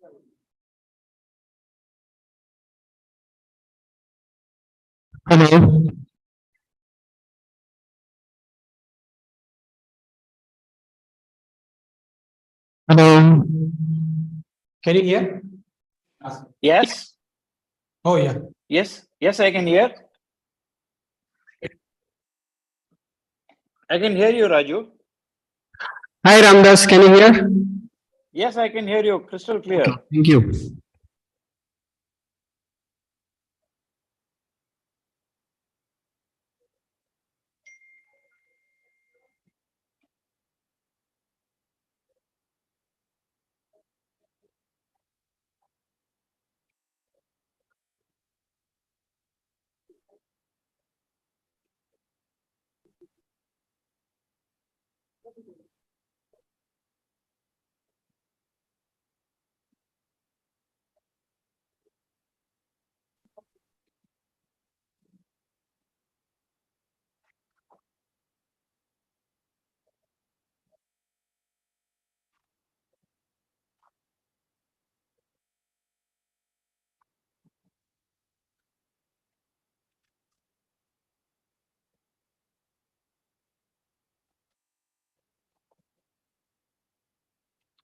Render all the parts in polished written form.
Hello. Hello. Can you hear? Yes, Oh, yeah. yes, I can hear. I can hear you, Raju. Hi, Ramdas. Can you hear? Yes, I can hear you crystal clear. Okay. Thank you.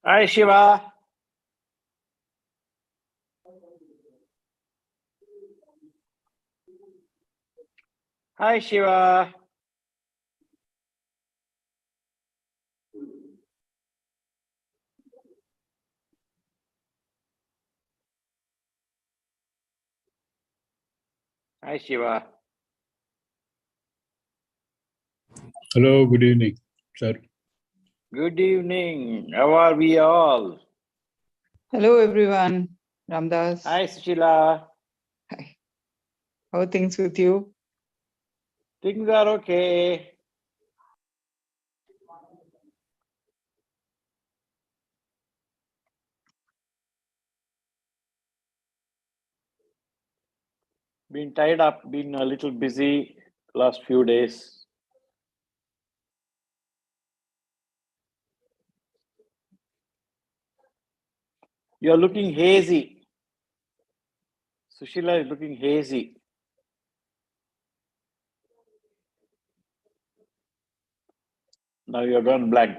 Hi, Shiva. Hi, Shiva. Hi, Shiva. Hello, good evening, sir. Good evening. How are we all? Hello, everyone. Ramdas. Hi, Sushila. Hi. How are things with you? Things are okay. Been tied up, been a little busy last few days. You're looking hazy. Sushila is looking hazy. Now you're gone blank.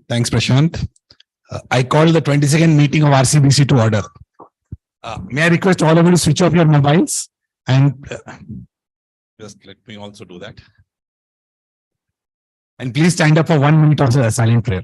Thanks, Prashant. I call the 22nd meeting of RCBC to order. May I request all of you to switch off your mobiles and just let me also do that. And please stand up for 1 minute of the silent prayer.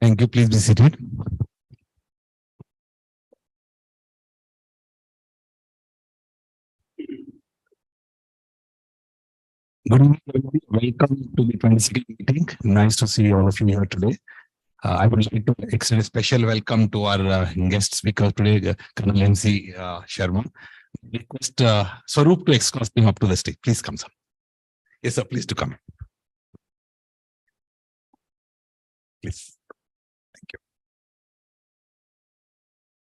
Thank you. Please be seated. Good evening, everybody. Welcome to the 22nd meeting. Nice to see all of you here today. I would like to extend a special welcome to our guest speaker today, Colonel MC Sharma. Request Swaroop to escort him up to the stage. Please come, sir. Yes, sir. Please to come. Please. Thank you.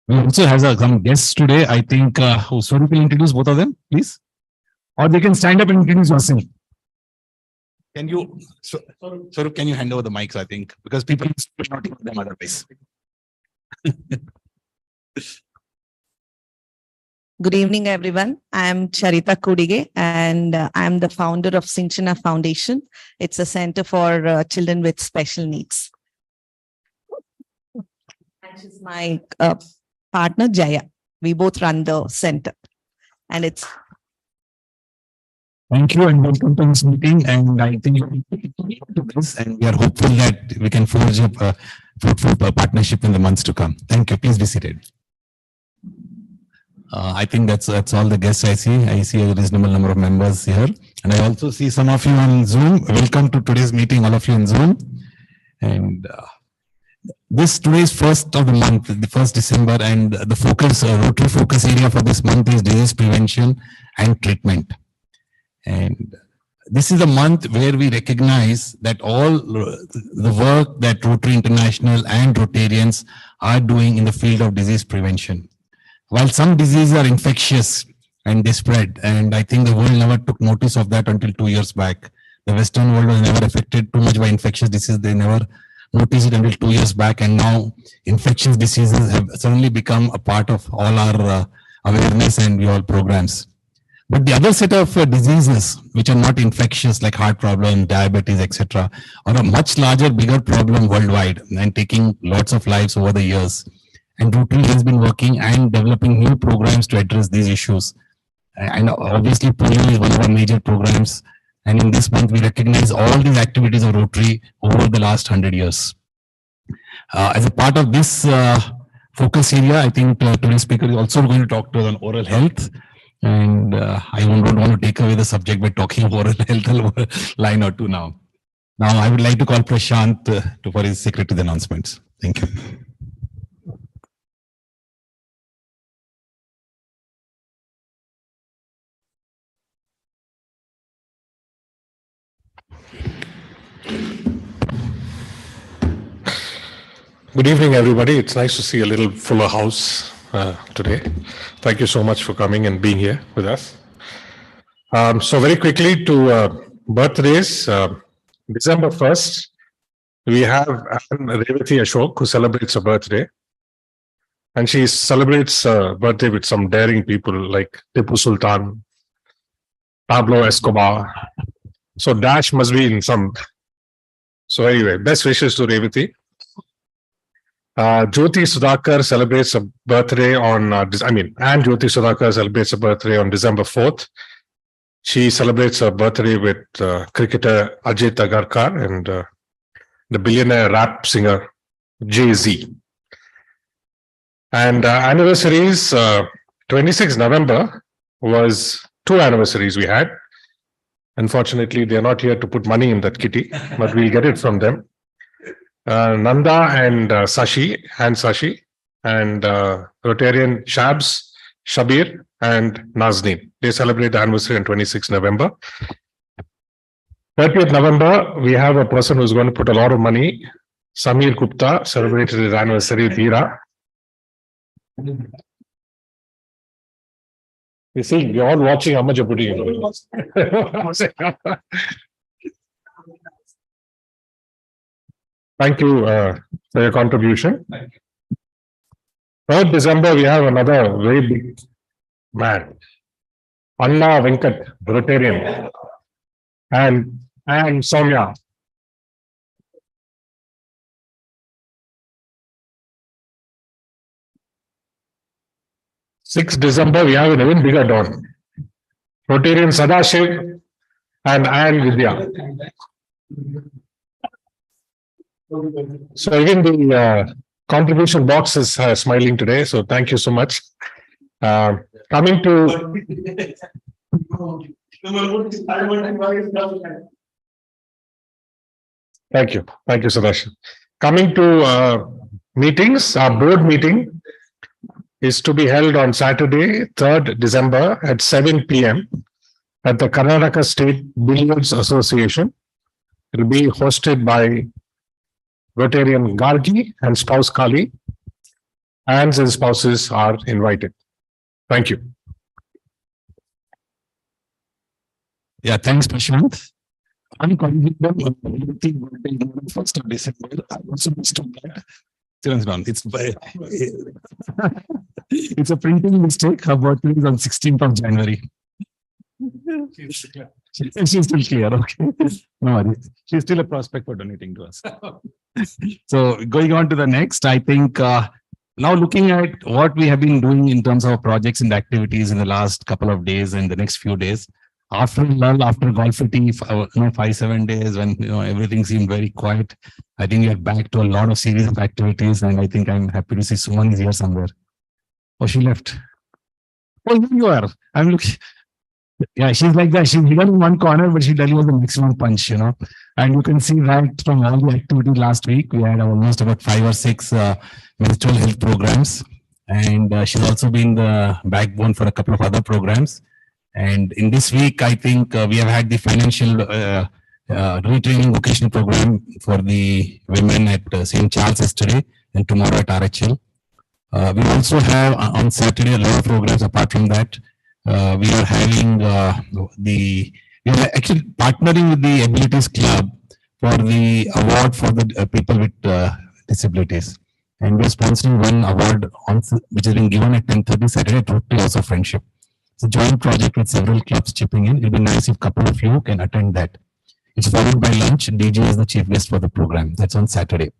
We also have some guests today. I think Swaroop will introduce both of them, please. Or they can stand up and introduce yourself. Can you, Swaroop, can you hand over the mics, I think, because people will not hear them otherwise. Good evening, everyone. I'm Charita Kudige, and I'm the founder of Sinchana Foundation. It's a center for children with special needs. And she's my partner, Jaya. We both run the center. And it's Thank you and welcome to this meeting. And I think and we are hopeful that we can forge a fruitful partnership in the months to come. Thank you. Please be seated. I think that's all the guests I see. I see a reasonable number of members here. And I also see some of you on Zoom. Welcome to today's meeting, all of you on Zoom. And today is first of the month, the 1st December, and the focus, Rotary focus area for this month is disease prevention and treatment. And this is a month where we recognize that all the work that Rotary International and Rotarians are doing in the field of disease prevention. While some diseases are infectious and they spread, and I think the world never took notice of that until 2 years back. The Western world was never affected too much by infectious disease. They never noticed it until 2 years back. And now infectious diseases have suddenly become a part of all our awareness and all programs. But the other set of diseases which are not infectious, like heart problem, diabetes, etc., are a much larger, bigger problem worldwide and taking lots of lives over the years. And Rotary has been working and developing new programs to address these issues. And obviously, polio is one of our major programs. And in this month, we recognize all these activities of Rotary over the last 100 years. As a part of this focus area, I think today's speaker is also going to talk to us on oral health. And I don't want to take away the subject by talking of oral health line or two now. Now, I would like to call Prashant for his secretary's announcements. Thank you. Good evening, everybody. It's nice to see a little fuller house today. Thank you so much for coming and being here with us. So very quickly to birthdays, December 1st, we have Revati Ashok, who celebrates her birthday. And she celebrates her birthday with some daring people like Tipu Sultan, Pablo Escobar. So Dash must be in some. So anyway, best wishes to Revati. Jyoti Sudhakar celebrates a birthday on, and Jyoti Sudhakar celebrates a birthday on December 4th. She celebrates her birthday with cricketer Ajit Agarkar and the billionaire rap singer Jay-Z. And anniversaries, 26 November was 2 anniversaries we had. Unfortunately, they're not here to put money in that kitty, but we'll get it from them. Nanda and Sashi, and Rotarian Shabs, Shabir, and Nazneen. They celebrate the anniversary on 26 November. 30th November, we have a person who's going to put a lot of money. Samir Gupta celebrated his anniversary with Hira. You see, you're all watching how much you're putting in. Thank you for your contribution. 3rd December, we have another very big man, Anna Venkat, Rotarian, and Soumya. 6th December, we have an even bigger dawn, Rotarian Sadashiv and Anne Vidya. So even the contribution box is smiling today. So thank you so much. Coming to Thank you. Thank you, Sudarshan. Coming to meetings, our board meeting is to be held on Saturday, 3rd December at 7 p.m. at the Karnataka State Billiards Association. It will be hosted by Rotarian Gargi and spouse Kali. Hands and spouses are invited. Thank you. Yeah, thanks, Prashant. I'm calling them on the 1st of December. I also missed that. Children's Dawn. It's a printing mistake. Her birthday is on 16th of January. She's still clear. Okay. No worries. She's still a prospect for donating to us. So going on to the next, I think now looking at what we have been doing in terms of projects and activities in the last couple of days and the next few days. After Golfity, 5-7 days when everything seemed very quiet, I think we are back to a lot of series of activities, and I think I'm happy to see Suman is here somewhere. Oh, she left. Oh, here you are. I'm looking. Yeah, she's like that. She's hidden in one corner, but she delivers the maximum punch, And you can see right from all the activity last week, we had almost about 5 or 6 menstrual health programs, and she's also been the backbone for a couple of other programs. And in this week, I think we have had the financial retraining vocational program for the women at St. Charles yesterday and tomorrow at RHL. We also have on Saturday a lot of programs. Apart from that, we are having we are actually partnering with the Abilities Club for the award for the people with disabilities. And we are sponsoring one award which has been given at 10:30 Saturday at Rotary House of Friendship. It's a joint project with several clubs chipping in. It'll be nice if a couple of you can attend that. It's followed by lunch. DJ is the chief guest for the program. That's on Saturday.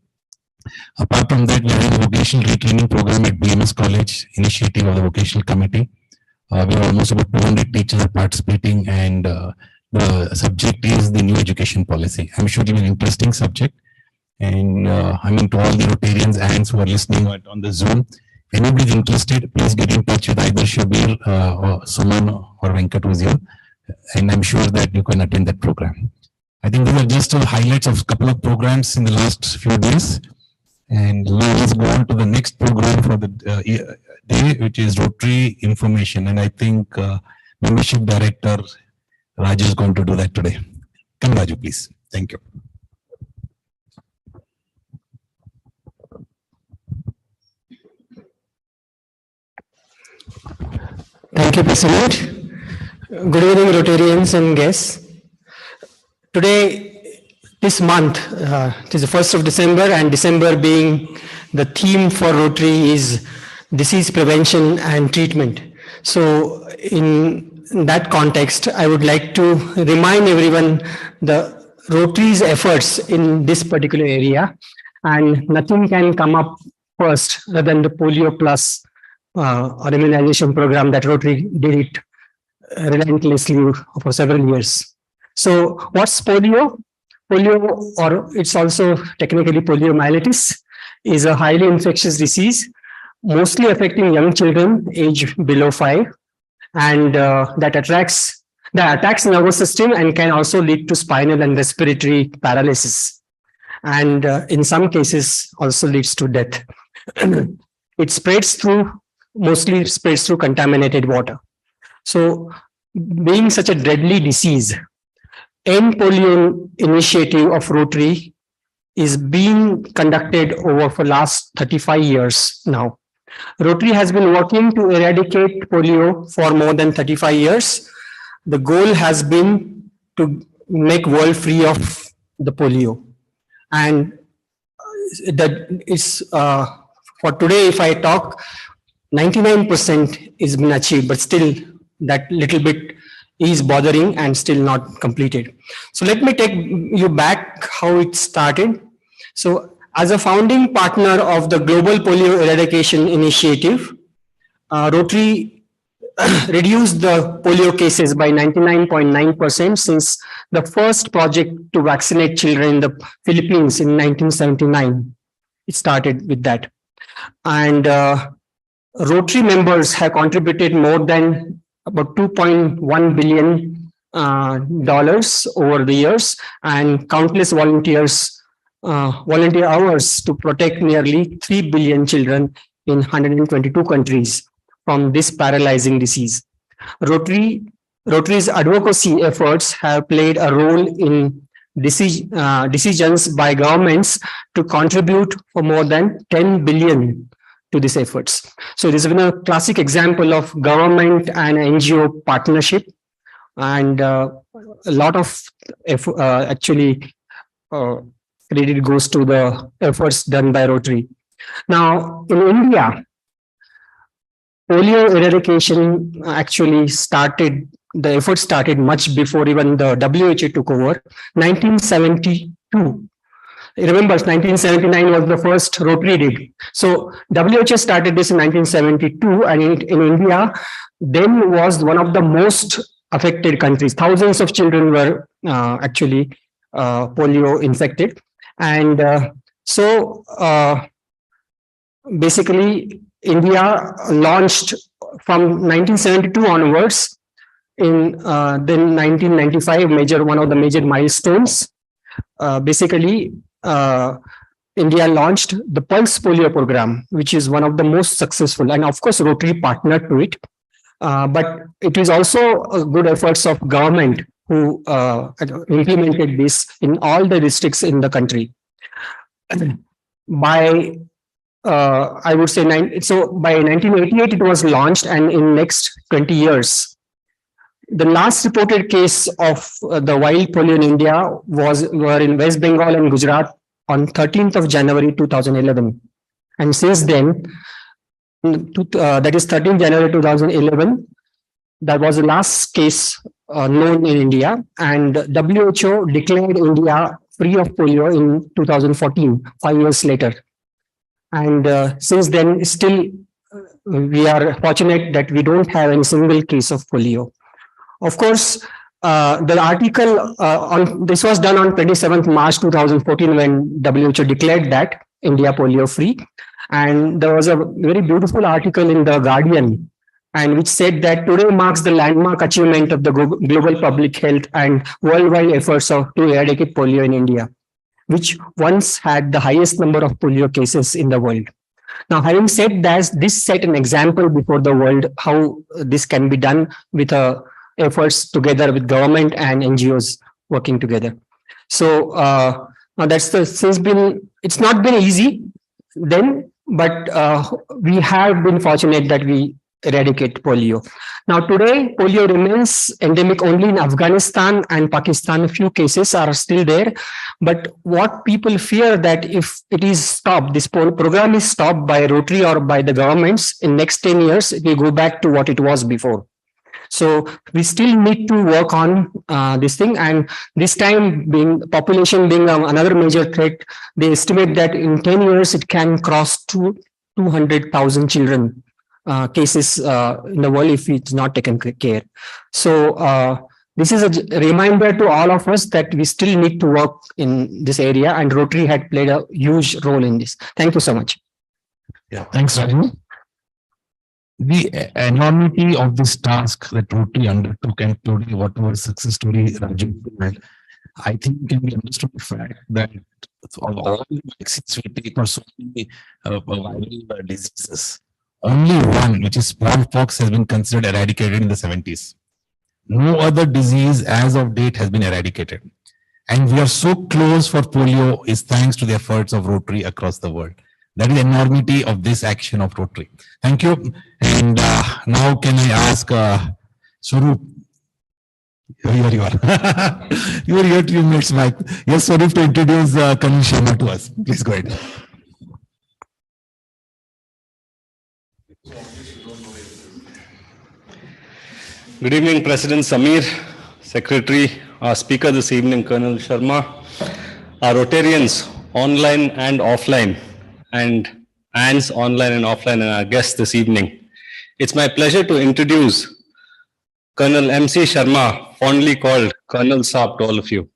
Apart from that, we have a vocational retraining program at BMS College, initiative of the vocational committee. We have almost about 200 teachers are participating, and the subject is the new education policy. I'm sure it'll be an interesting subject. And I mean, to all the Rotarians and who are listening on the Zoom, anybody interested, please get in touch with either Shabir or Suman or Venkat who's here, and I'm sure that you can attend that program. I think these are just highlights of a couple of programs in the last few days. And now let's go on to the next program for the day, which is Rotary Information. And I think Membership Director Raju is going to do that today. Come, Raju, please. Thank you. Thank you, President. Good evening, Rotarians and guests. Today, this month, it is the 1st of December, and December being the theme for Rotary is disease prevention and treatment. So in that context, I would like to remind everyone the Rotary's efforts in this particular area, and nothing can come up first rather than the Polio Plus or immunization program that Rotary did it relentlessly for several years. So what's polio? Polio, or it's also technically poliomyelitis, is a highly infectious disease, mostly affecting young children aged below 5, and that attacks nervous system and can also lead to spinal and respiratory paralysis, and in some cases also leads to death. It mostly spreads through contaminated water. So being such a deadly disease, End Polio initiative of Rotary is being conducted over for last 35 years now. Rotary has been working to eradicate polio for more than 35 years. The goal has been to make world free of the polio. And that is, for today, if I talk, 99% is been achieved, but still that little bit is bothering and still not completed. So let me take you back how it started. So as a founding partner of the Global Polio Eradication Initiative, Rotary reduced the polio cases by 99.9% since the first project to vaccinate children in the Philippines in 1979. It started with that. And Rotary members have contributed more than about 2.1 billion dollars over the years, and countless volunteer hours to protect nearly 3 billion children in 122 countries from this paralyzing disease. Rotary's advocacy efforts have played a role in decisions by governments to contribute for more than 10 billion to these efforts. So this has been a classic example of government and NGO partnership, and a lot of credit goes to the efforts done by Rotary. Now, in India, polio eradication actually started, the effort started much before even the WHO took over, 1972. Remember, 1979 was the first Rotary did. So WHO started this in 1972, and in India, then was one of the most affected countries. Thousands of children were polio infected. And basically, India launched from 1972 onwards. In then 1995, one of the major milestones. India launched the Pulse Polio program, which is one of the most successful, and of course, Rotary partnered to it. But it is also good efforts of government who implemented this in all the districts in the country. By I would say by 1988 it was launched, and in next 20 years, the last reported case of the wild polio in India were in West Bengal and Gujarat on 13th of January 2011, and since then, that is 13th January 2011, that was the last case known in India, and WHO declared India free of polio in 2014, 5 years later. And since then, still we are fortunate that we don't have any single case of polio. Of course, the article this was done on 27th March 2014 when WHO declared that India polio free. And there was a very beautiful article in The Guardian, and which said that today marks the landmark achievement of the global public health and worldwide efforts to eradicate polio in India, which once had the highest number of polio cases in the world. Now, having said that, this set an example before the world how this can be done with efforts together with government and NGOs working together. So now it's not been easy then, but we have been fortunate that we eradicate polio. Now today, polio remains endemic only in Afghanistan and Pakistan. A few cases are still there, but what people fear that if it is stopped, this program is stopped by Rotary or by the governments, in next 10 years, it will go back to what it was before. So we still need to work on this thing, and this time population being another major threat, they estimate that in 10 years it can cross 200,000 children cases in the world if it's not taken care. So this is a reminder to all of us that we still need to work in this area, and Rotary had played a huge role in this. Thank you so much. Yeah, thanks, Raju. The enormity of this task that Rotary undertook, and today whatever success story Raju told, I think can be understood the fact that of all the vaccines we take for so many viral diseases, only one, which is smallpox, has been considered eradicated in the 70s. No other disease as of date has been eradicated. And we are so close for polio is thanks to the efforts of Rotary across the world. That is the enormity of this action of Rotary. Thank you. And now can I ask Swaroop? Here you are. You are here to minutes, Mike. Yes, Swaroop, to introduce Colonel Sharma to us. Please go ahead. Good evening, President Samir, Secretary, our speaker this evening, Colonel Sharma, our Rotarians online and offline, and ANS online and offline, and our guests this evening. It's my pleasure to introduce Colonel MC Sharma, fondly called Colonel Saab to all of you.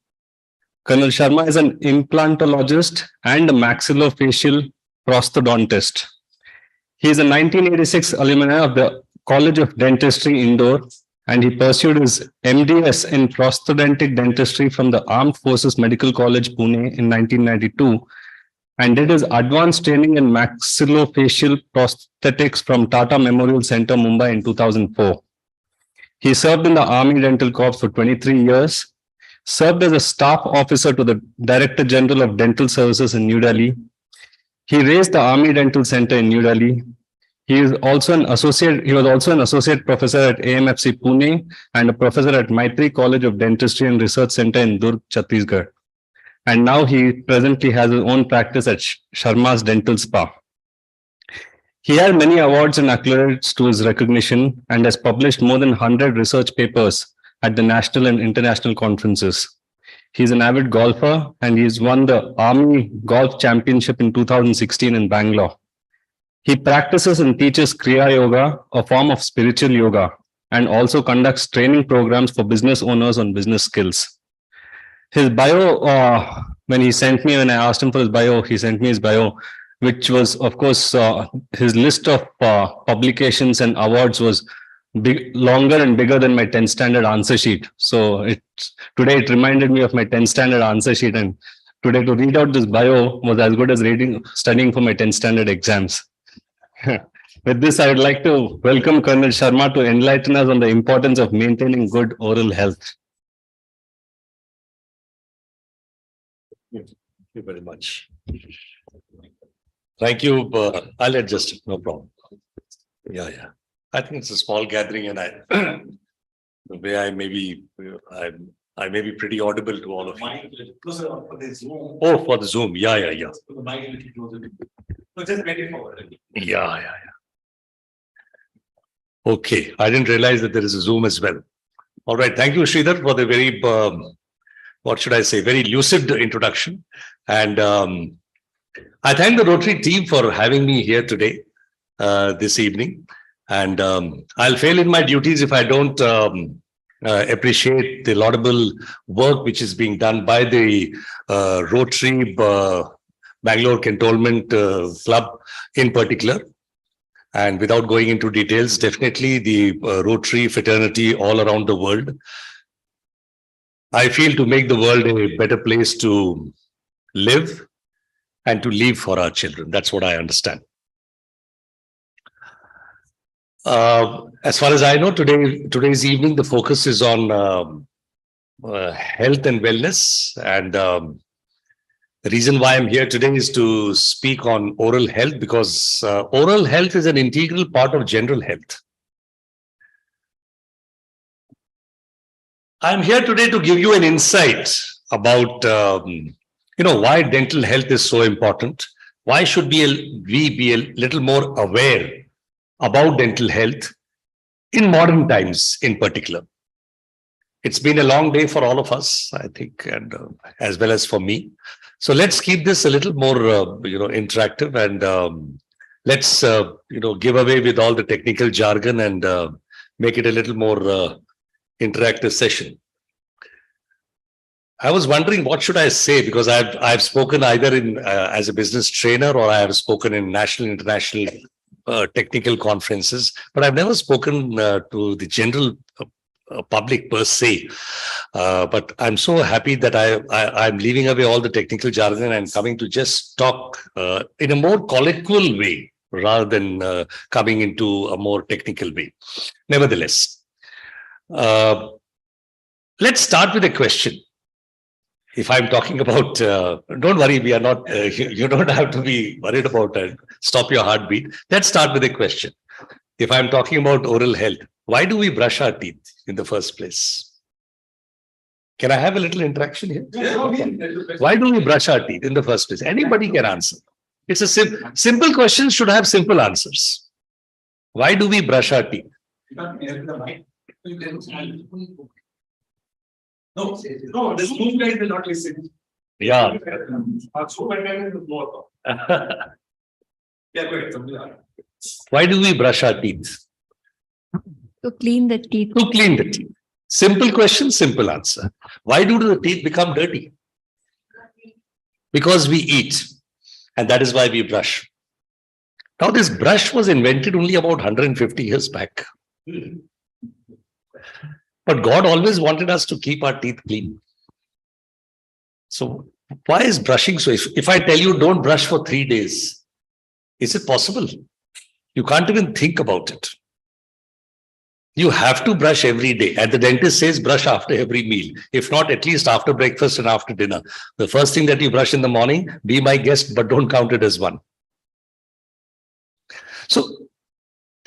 Colonel Sharma is an implantologist and a maxillofacial prosthodontist. He is a 1986 alumni of the College of Dentistry, Indore, and he pursued his MDS in prosthodontic dentistry from the Armed Forces Medical College, Pune in 1992, and did his advanced training in maxillofacial prosthetics from Tata Memorial Center, Mumbai in 2004. He served in the Army Dental Corps for 23 years, served as a staff officer to the Director General of Dental Services in New Delhi. He raised the Army Dental Center in New Delhi. He was also an associate professor at AMFC Pune and a professor at Maitri College of Dentistry and Research Center in Durg, Chhattisgarh. And now he presently has his own practice at Sharma's Dental Spa. He had many awards and accolades to his recognition and has published more than 100 research papers at the national and international conferences. He's an avid golfer and he's won the Army Golf Championship in 2016 in Bangalore. He practices and teaches Kriya Yoga, a form of spiritual yoga, and also conducts training programs for business owners on business skills. His bio, when I asked him for his bio, he sent me his bio, which was, of course, his list of publications and awards was longer and bigger than my 10th standard answer sheet. So today it reminded me of my 10th standard answer sheet, and today to read out this bio was as good as studying for my 10th standard exams. With this, I would like to welcome Colonel Sharma to enlighten us on the importance of maintaining good oral health. Thank you very much. Thank you. I'll adjust it, no problem. Yeah. I think it's a small gathering, and the way I may be pretty audible to all of you. Oh, for the Zoom. Yeah. Yeah. Okay. I didn't realize that there is a Zoom as well. All right. Thank you, Sridhar, for the very, very lucid introduction. And I thank the Rotary team for having me here today, this evening. And I'll fail in my duties if I don't appreciate the laudable work which is being done by the Rotary Bangalore Cantonment Club in particular. And without going into details, definitely the Rotary fraternity all around the world, I feel, to make the world a better place to live and to leave for our children. That's what I understand. As far as I know, today's evening, the focus is on health and wellness. And the reason why I'm here today is to speak on oral health, because oral health is an integral part of general health. I'm here today to give you an insight about, why dental health is so important. Why should we be a little more aware about dental health in modern times in particular? It's been a long day for all of us, I think, and as well as for me. So let's keep this a little more, interactive, and let's, give away with all the technical jargon and make it a little more interactive session. I was wondering what should I say, because I've spoken either in as a business trainer, or I have spoken in national, international technical conferences, but I've never spoken to the general public per se. But I'm so happy that I'm leaving away all the technical jargon and coming to just talk in a more colloquial way rather than coming into a more technical way. Nevertheless, let's start with a question. If I'm talking about, don't worry, we are not, you don't have to be worried about it. Stop your heartbeat. Let's start with a question. If I'm talking about oral health, why do we brush our teeth in the first place? Can I have a little interaction here? Why do we brush our teeth in the first place? Anybody can answer. It's a simple question, should have simple answers. Why do we brush our teeth? No, this Zoom guys will not listen. Yeah. Why do we brush our teeth? To clean the teeth. To clean the teeth. Simple question, simple answer. Why do the teeth become dirty? Because we eat. And that is why we brush. Now, this brush was invented only about 150 years back. But God always wanted us to keep our teeth clean. So why is brushing so? If I tell you don't brush for 3 days, is it possible? You can't even think about it. You have to brush every day. And the dentist says brush after every meal. If not, at least after breakfast and after dinner. The first thing that you brush in the morning, be my guest, but don't count it as one. So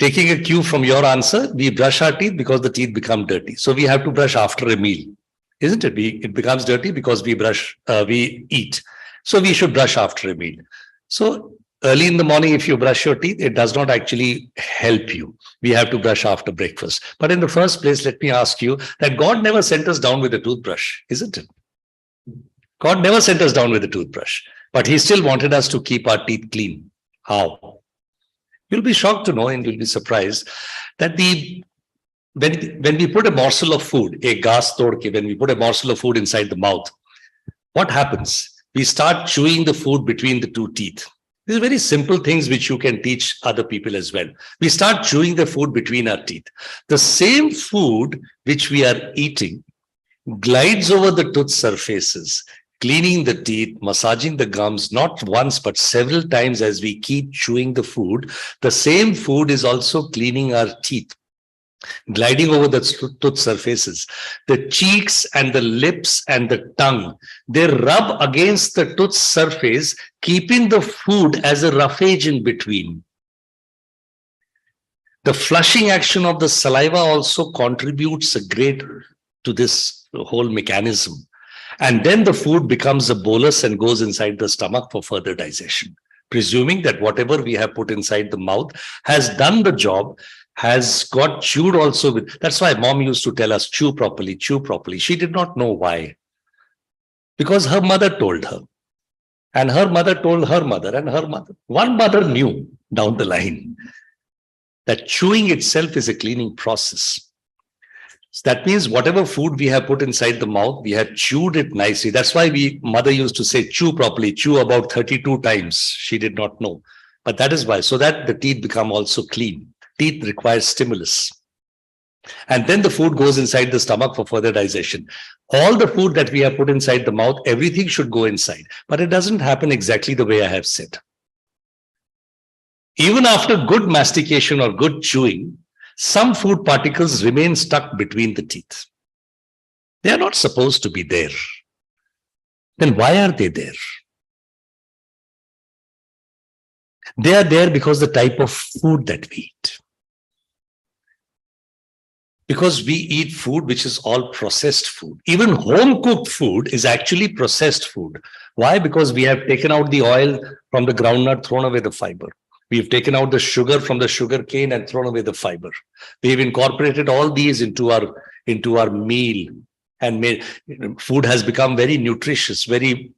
taking a cue from your answer, we brush our teeth because the teeth become dirty. So we have to brush after a meal, isn't it? It becomes dirty because we eat. So we should brush after a meal. So early in the morning, if you brush your teeth, it does not actually help you. We have to brush after breakfast. But in the first place, let me ask you that God never sent us down with a toothbrush, isn't it? God never sent us down with a toothbrush, but he still wanted us to keep our teeth clean. How? You'll be shocked to know, and you'll be surprised that when we put a morsel of food, when we put a morsel of food inside the mouth, what happens? We start chewing the food between the two teeth. These are very simple things which you can teach other people as well. We start chewing the food between our teeth. The same food which we are eating glides over the tooth surfaces, cleaning the teeth, massaging the gums, not once, but several times as we keep chewing the food. The same food is also cleaning our teeth, gliding over the tooth surfaces. The cheeks and the lips and the tongue, they rub against the tooth surface, keeping the food as a roughage in between. The flushing action of the saliva also contributes a great to this whole mechanism. And then the food becomes a bolus and goes inside the stomach for further digestion, presuming that whatever we have put inside the mouth has done the job, has got chewed also with. That's why mom used to tell us, chew properly, chew properly. She did not know why. Because her mother told her. And her mother told her mother and her mother. One mother knew down the line that chewing itself is a cleaning process. So that means whatever food we have put inside the mouth, we have chewed it nicely. That's why mother used to say, chew properly, chew about 32 times. She did not know. But that is why, so that the teeth become also clean. Teeth require stimulus. And then the food goes inside the stomach for further digestion. All the food that we have put inside the mouth, everything should go inside. But it doesn't happen exactly the way I have said. Even after good mastication or good chewing, some food particles remain stuck between the teeth. They are not supposed to be there. Then why are they there? They are there because the type of food that we eat. Because we eat food which is all processed food. Even home cooked food is actually processed food. Why? Because we have taken out the oil from the groundnut, thrown away the fiber. We've taken out the sugar from the sugar cane and thrown away the fiber. We've incorporated all these into our meal, and food has become very nutritious, very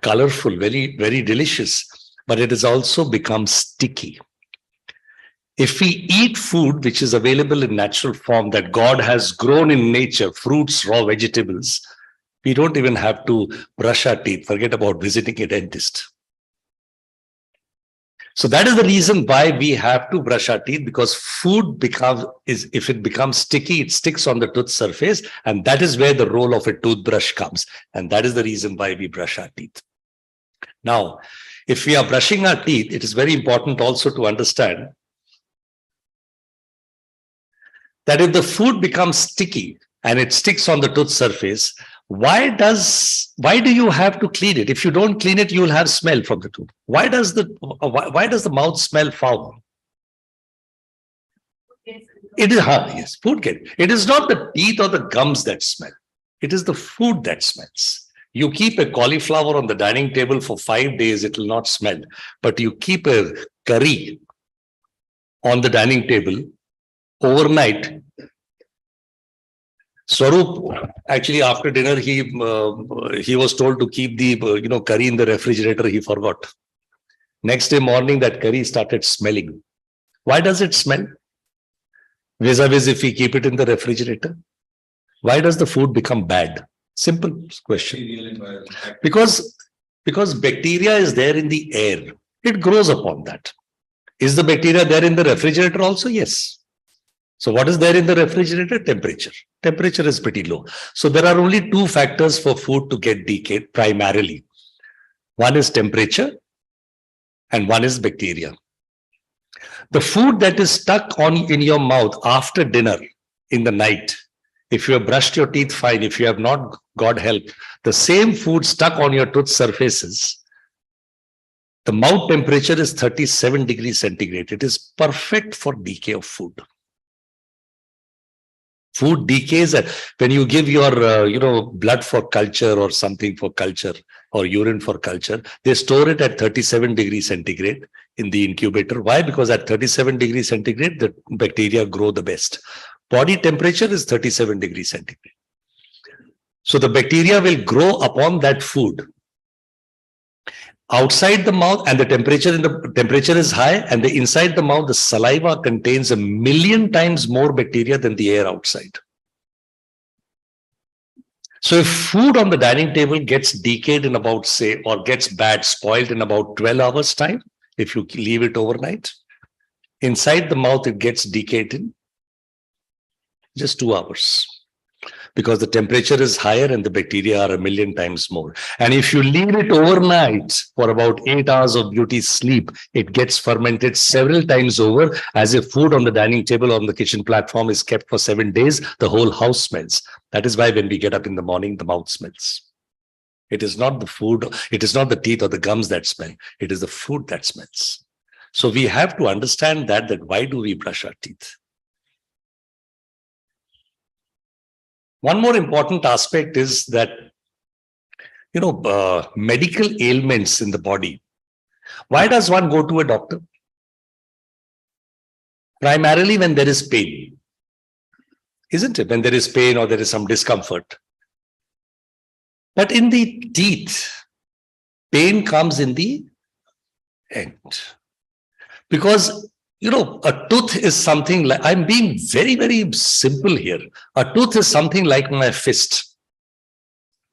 colorful, very, very delicious, but it has also become sticky. If we eat food which is available in natural form that God has grown in nature, fruits, raw vegetables, we don't even have to brush our teeth. Forget about visiting a dentist. So that is the reason why we have to brush our teeth, because food if it becomes sticky, it sticks on the tooth surface, and that is where the role of a toothbrush comes. And that is the reason why we brush our teeth. Now, if we are brushing our teeth, it is very important also to understand that if the food becomes sticky and it sticks on the tooth surface, why do you have to clean it? If you don't clean it, you will have smell from the tooth. Why does the mouth smell foul? It is yes, food. It is not the teeth or the gums that smell. It is the food that smells. You keep a cauliflower on the dining table for 5 days, it will not smell. But you keep a curry on the dining table overnight. Swaroop, actually, after dinner, he was told to keep the curry in the refrigerator. He forgot. Next day morning, that curry started smelling. Why does it smell? Vis-a-vis if we keep it in the refrigerator. Why does the food become bad? Simple question. Because bacteria is there in the air. It grows upon that. Is the bacteria there in the refrigerator also? Yes. So what is there in the refrigerator? Temperature. Temperature is pretty low. So there are only two factors for food to get decayed primarily. One is temperature and one is bacteria. The food that is stuck in your mouth after dinner in the night, if you have brushed your teeth fine, if you have not, God help, the same food stuck on your tooth surfaces, the mouth temperature is 37 degrees centigrade. It is perfect for decay of food. Food decays when you give your, blood for culture or something for culture or urine for culture, they store it at 37 degrees centigrade in the incubator. Why? Because at 37 degrees centigrade, the bacteria grow the best. Body temperature is 37 degrees centigrade. So the bacteria will grow upon that food. Outside the mouth, and the temperature is high, and inside the mouth, the saliva contains 1,000,000 times more bacteria than the air outside. So if food on the dining table gets decayed in about, say, or gets bad, spoiled in about 12 hours time, if you leave it overnight, inside the mouth, it gets decayed in just 2 hours. Because the temperature is higher and the bacteria are 1,000,000 times more. And if you leave it overnight for about 8 hours of beauty sleep, it gets fermented several times over, as if food on the dining table or on the kitchen platform is kept for 7 days, the whole house smells. That is why when we get up in the morning, the mouth smells. It is not the food, it is not the teeth or the gums that smell, it is the food that smells. So we have to understand that why do we brush our teeth? One more important aspect is that, medical ailments in the body. Why does one go to a doctor? Primarily when there is pain, isn't it? When there is pain or there is some discomfort. But in the teeth, pain comes in the end. Because a tooth is something like, I'm being very, very simple here. A tooth is something like my fist.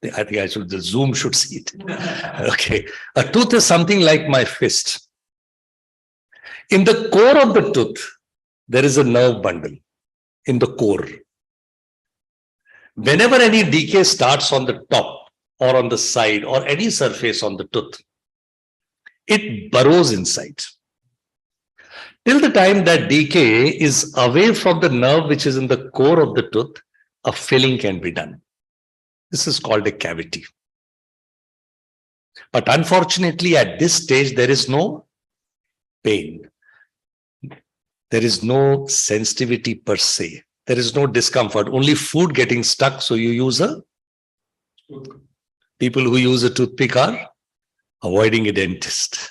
I think the Zoom should see it. Okay. A tooth is something like my fist. In the core of the tooth, there is a nerve bundle in the core. Whenever any decay starts on the top or on the side or any surface on the tooth, it burrows inside. Till the time that decay is away from the nerve which is in the core of the tooth, a filling can be done. This is called a cavity. But unfortunately, at this stage, there is no pain. There is no sensitivity per se. There is no discomfort, only food getting stuck. So you use people who use a toothpick are avoiding a dentist.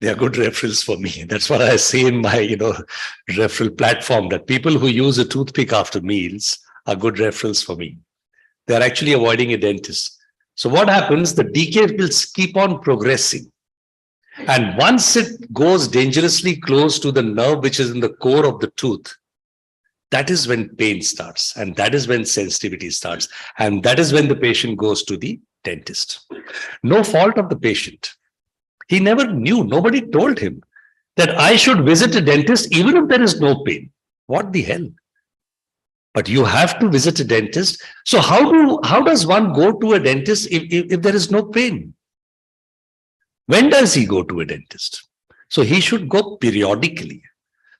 They are good referrals for me. That's what I say in my, referral platform, that people who use a toothpick after meals are good referrals for me. They are actually avoiding a dentist. So what happens? The decay will keep on progressing. And once it goes dangerously close to the nerve which is in the core of the tooth, that is when pain starts. And that is when sensitivity starts. And that is when the patient goes to the dentist. No fault of the patient. He never knew, nobody told him that I should visit a dentist even if there is no pain. What the hell? But you have to visit a dentist. So how does one go to a dentist if there is no pain? When does he go to a dentist? So he should go periodically.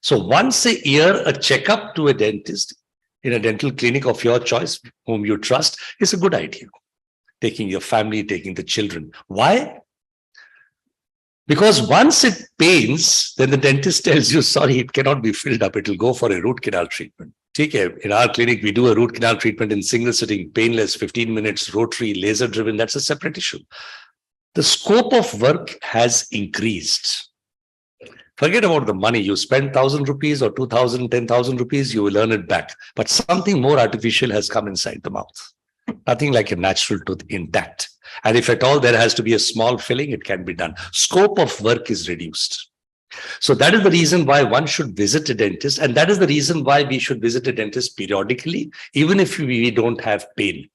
So once a year, a checkup to a dentist in a dental clinic of your choice, whom you trust, is a good idea. Taking your family, taking the children. Why? Because once it pains, then the dentist tells you, sorry, it cannot be filled up. It will go for a root canal treatment. In our clinic, we do a root canal treatment in single sitting, painless, 15 minutes, rotary, laser driven. That's a separate issue. The scope of work has increased. Forget about the money. You spend 1,000 rupees or 2,000, 10,000 rupees, you will earn it back. But something more artificial has come inside the mouth. Nothing like a natural tooth intact. And if at all there has to be a small filling, it can be done. Scope of work is reduced. So that is the reason why one should visit a dentist. And that is the reason why we should visit a dentist periodically, even if we don't have pain.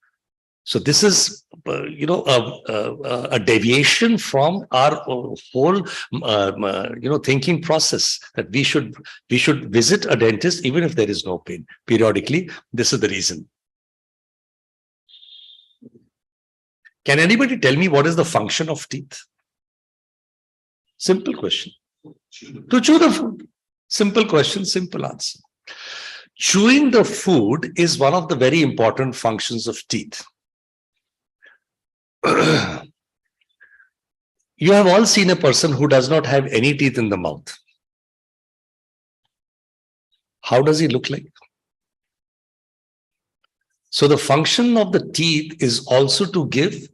So this is, a deviation from our whole, thinking process that we should visit a dentist even if there is no pain periodically. This is the reason. Can anybody tell me what is the function of teeth? Simple question. To chew the food. Simple question, simple answer. Chewing the food is one of the very important functions of teeth. You have all seen a person who does not have any teeth in the mouth. How does he look like? So the function of the teeth is also to give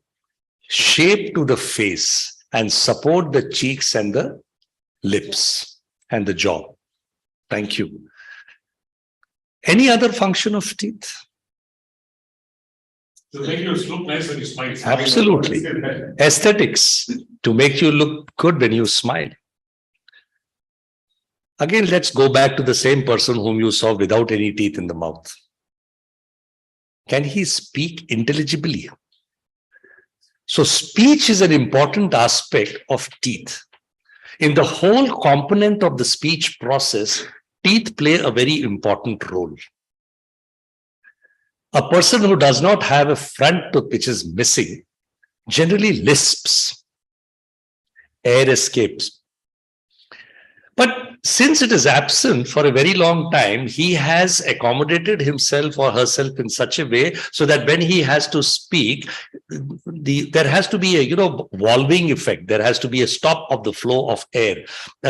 shape to the face and support the cheeks and the lips and the jaw. Thank you. Any other function of teeth? To make you look nice when you smile. Absolutely. Aesthetics, to make you look good when you smile. Again, let's go back to the same person whom you saw without any teeth in the mouth. Can he speak intelligibly? So speech is an important aspect of teeth. In the whole component of the speech process, teeth play a very important role. A person who does not have a front tooth which is missing generally lisps, air escapes. But since it is absent for a very long time, he has accommodated himself or herself in such a way so that when he has to speak, there has to be a valving effect. There has to be a stop of the flow of air.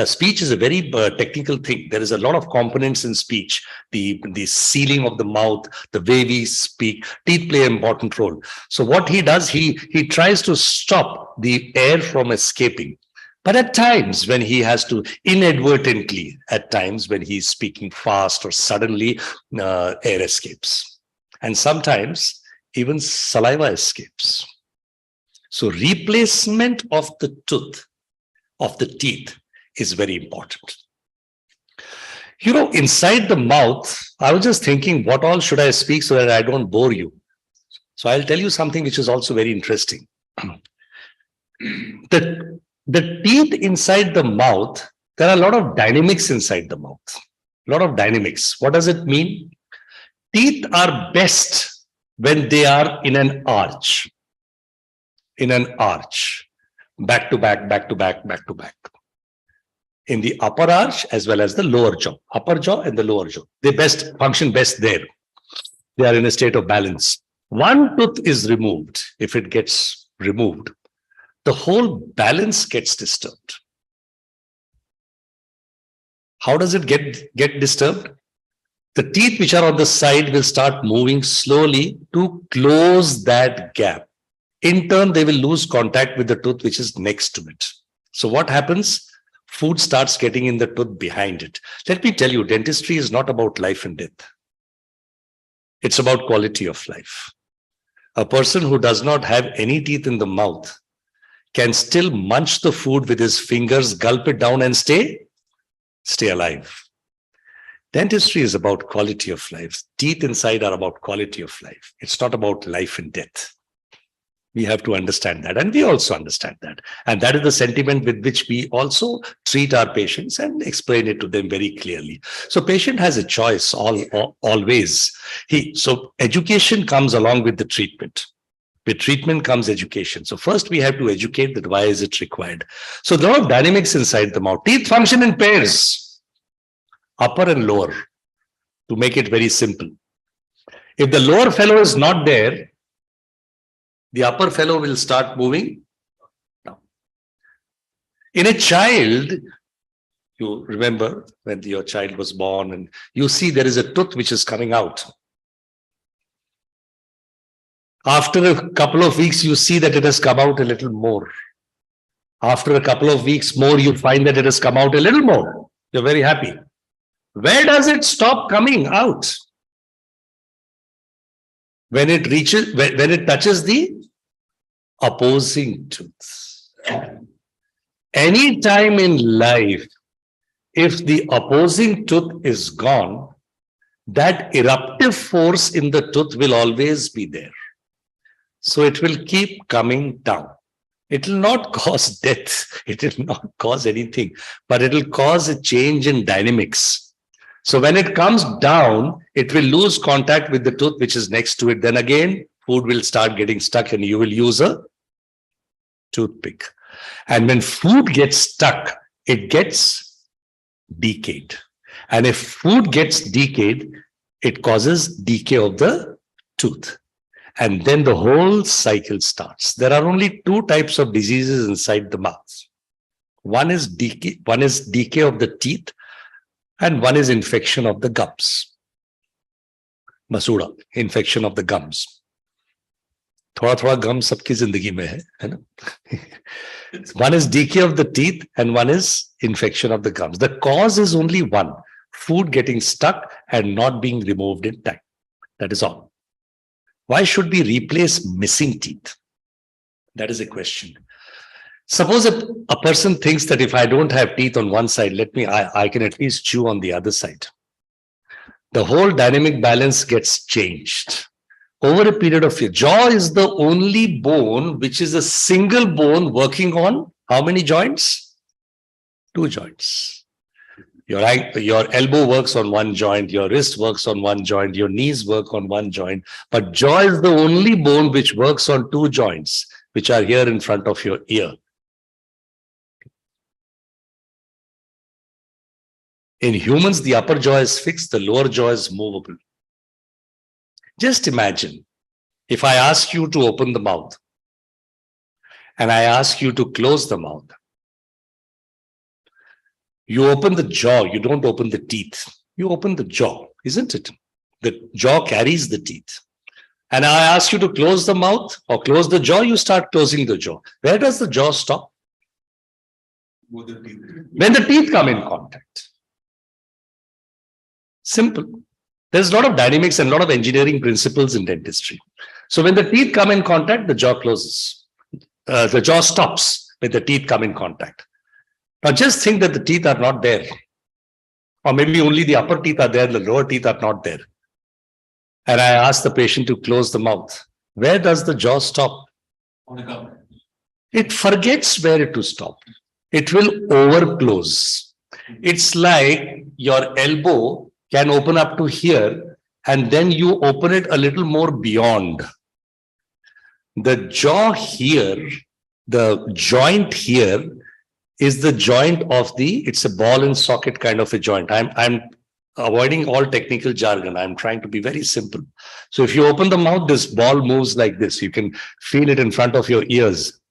Speech is a very technical thing. There is a lot of components in speech. The sealing of the mouth, the way we speak, teeth play an important role. So what he does, he tries to stop the air from escaping. But at times when he has to inadvertently, at times when he's speaking fast or suddenly, air escapes. And sometimes even saliva escapes. So replacement of the tooth, of the teeth is very important. Inside the mouth, I was just thinking, what all should I speak so that I don't bore you? So I'll tell you something which is also very interesting. The teeth inside the mouth, there are a lot of dynamics inside the mouth. A lot of dynamics. What does it mean? Teeth are best when they are in an arch. In an arch. Back to back, back to back, back to back. In the upper arch as well as the lower jaw. Upper jaw and the lower jaw. They function best there. They are in a state of balance. One tooth is removed. If it gets removed, the whole balance gets disturbed. How does it get disturbed? The teeth which are on the side will start moving slowly to close that gap. In turn, they will lose contact with the tooth which is next to it. So what happens? Food starts getting in the tooth behind it. Let me tell you, dentistry is not about life and death. It's about quality of life. A person who does not have any teeth in the mouth can still munch the food with his fingers, gulp it down and stay alive. Dentistry is about quality of life. Teeth inside are about quality of life. It's not about life and death. We have to understand that, and we also understand that. And that is the sentiment with which we also treat our patients and explain it to them very clearly. So patient has a choice always. So education comes along with the treatment. With treatment comes education. So first we have to educate that why is it required. So there are dynamics inside the mouth. Teeth function in pairs, upper and lower, to make it very simple. If the lower fellow is not there, the upper fellow will start moving down. In a child, you remember when your child was born and you see there is a tooth which is coming out. After a couple of weeks, you see that it has come out a little more. After a couple of weeks more, you find that it has come out a little more. You're very happy. Where does it stop coming out? When it touches the opposing tooth. Any time in life, if the opposing tooth is gone, that eruptive force in the tooth will always be there. So it will keep coming down. It will not cause death. It will not cause anything, but it will cause a change in dynamics. So when it comes down, it will lose contact with the tooth which is next to it. Then again, food will start getting stuck and you will use a toothpick. And when food gets stuck, it gets decayed. And if food gets decayed, it causes decay of the tooth. And then the whole cycle starts. There are only two types of diseases inside the mouth. One is decay of the teeth, and one is infection of the gums. Masuda, infection of the gums. Thoda gum sabki zindagi mein hai na? One is decay of the teeth and one is infection of the gums. The cause is only one: food getting stuck and not being removed in time. That is all. Why should we replace missing teeth? That is a question. Suppose a person thinks that if I don't have teeth on one side, I can at least chew on the other side. The whole dynamic balance gets changed. Over a period of years, jaw is the only bone which is a single bone working on how many joints? 2 joints. Your elbow works on one joint, your wrist works on one joint, your knees work on one joint, but jaw is the only bone which works on 2 joints, which are here in front of your ear. In humans, the upper jaw is fixed, the lower jaw is movable. Just imagine if I ask you to open the mouth and I ask you to close the mouth. You open the jaw, you don't open the teeth. You open the jaw, isn't it? The jaw carries the teeth. And I ask you to close the mouth or close the jaw, you start closing the jaw. Where does the jaw stop? When the teeth come in contact. Simple. There's a lot of dynamics and a lot of engineering principles in dentistry. So when the teeth come in contact, the jaw closes. The jaw stops when the teeth come in contact. Now just think that the teeth are not there. Or maybe only the upper teeth are there, the lower teeth are not there. And I ask the patient to close the mouth. Where does the jaw stop? On the gum. It forgets where to stop. It will overclose. It's like your elbow can open up to here and then you open it a little more beyond. The jaw here, the joint here is the joint of it's a ball and socket kind of a joint. I'm avoiding all technical jargon. I'm trying to be very simple. So if you open the mouth, this ball moves like this. You can feel it in front of your ears.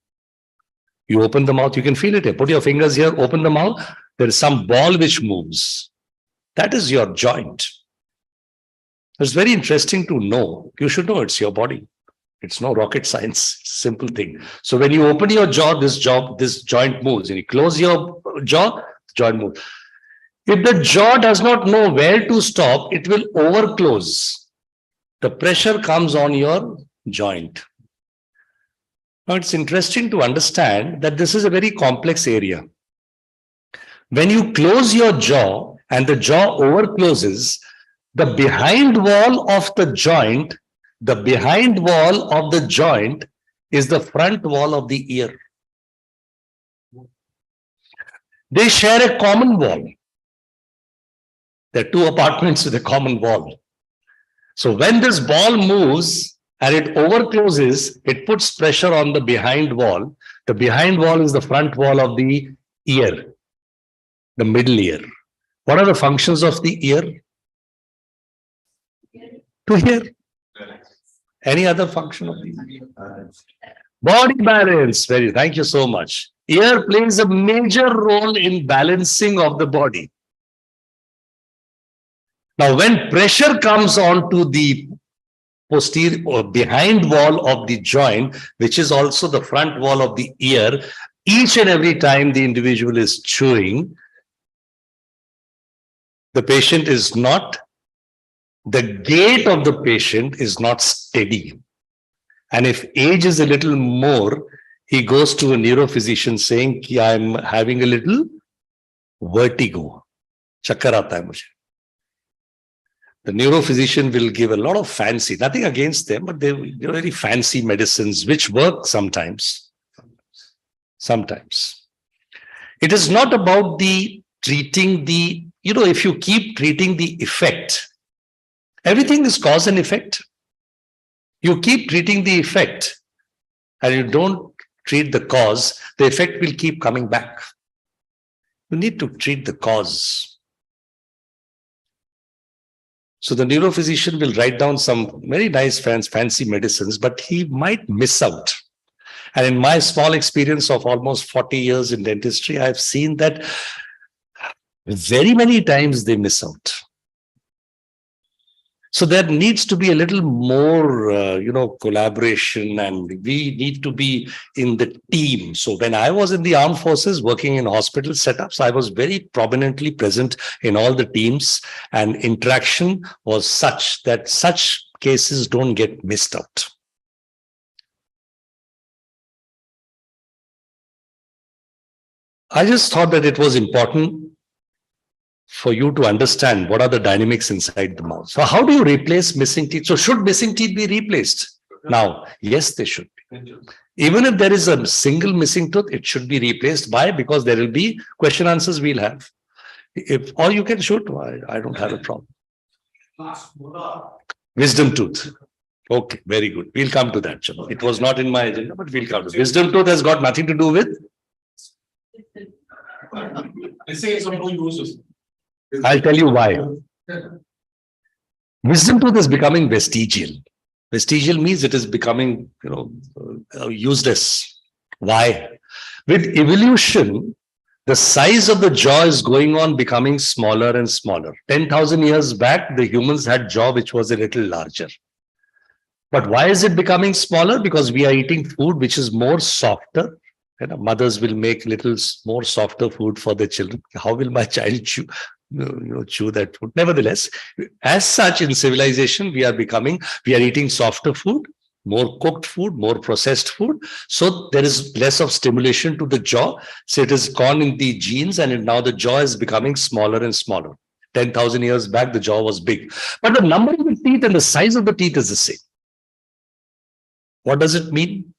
You open the mouth, you can feel it here. Put your fingers here, open the mouth. There is some ball which moves. That is your joint. It's very interesting to know. You should know it's your body. It's no rocket science, simple thing. So when you open your jaw, this joint moves. And you close your jaw, the joint moves. If the jaw does not know where to stop, it will overclose. The pressure comes on your joint. Now it's interesting to understand that this is a very complex area. When you close your jaw and the jaw overcloses, the behind wall of the joint is the front wall of the ear. They share a common wall. There are 2 apartments with a common wall. So when this ball moves and it overcloses, it puts pressure on the behind wall. The behind wall is the front wall of the ear, the middle ear. What are the functions of the ear? To hear. Any other function of the ear? Body balance. Thank you so much. Ear plays a major role in balancing of the body. Now, when pressure comes onto the posterior or behind wall of the joint, which is also the front wall of the ear, each and every time the individual is chewing, the gait of the patient is not steady. And if age is a little more, he goes to a neurophysician saying, I'm having a little vertigo. Chakkar aata hai mujhe. The neurophysician will give a lot of fancy, nothing against them, but they're very fancy medicines which work sometimes. Sometimes. It is not about the treating the, if you keep treating the effect, everything is cause and effect. You keep treating the effect and you don't treat the cause, the effect will keep coming back. You need to treat the cause. So the neurophysician will write down some very nice fancy medicines, but he might miss out. And in my small experience of almost 40 years in dentistry, I've seen that very many times they miss out. So there needs to be a little more, collaboration, and we need to be in the team. So when I was in the armed forces working in hospital setups, I was very prominently present in all the teams, and interaction was such that such cases don't get missed out. I just thought that it was important for you to understand what are the dynamics inside the mouth. So how do you replace missing teeth? So should missing teeth be replaced? Now, yes, they should be. Even if there is a single missing tooth, it should be replaced. Why? Because there will be question answers we'll have. Or you can shoot, I don't have a problem. Wisdom tooth. Okay, very good. We'll come to that. It was not in my agenda, but we'll come to it. Wisdom tooth has got nothing to do with. I'll tell you why. Wisdom tooth is becoming vestigial. Vestigial means it is becoming, useless. Why? With evolution, the size of the jaw is going on becoming smaller and smaller. 10,000 years back, the humans had jaw which was a little larger. But why is it becoming smaller? Because we are eating food which is more softer. Mothers will make little more softer food for their children. How will my child chew that food? Nevertheless, as such in civilization, we are eating softer food, more cooked food, more processed food. So there is less of stimulation to the jaw. So it is gone in the genes, and now the jaw is becoming smaller and smaller. 10,000 years back, the jaw was big. But the number of the teeth and the size of the teeth is the same. What does it mean?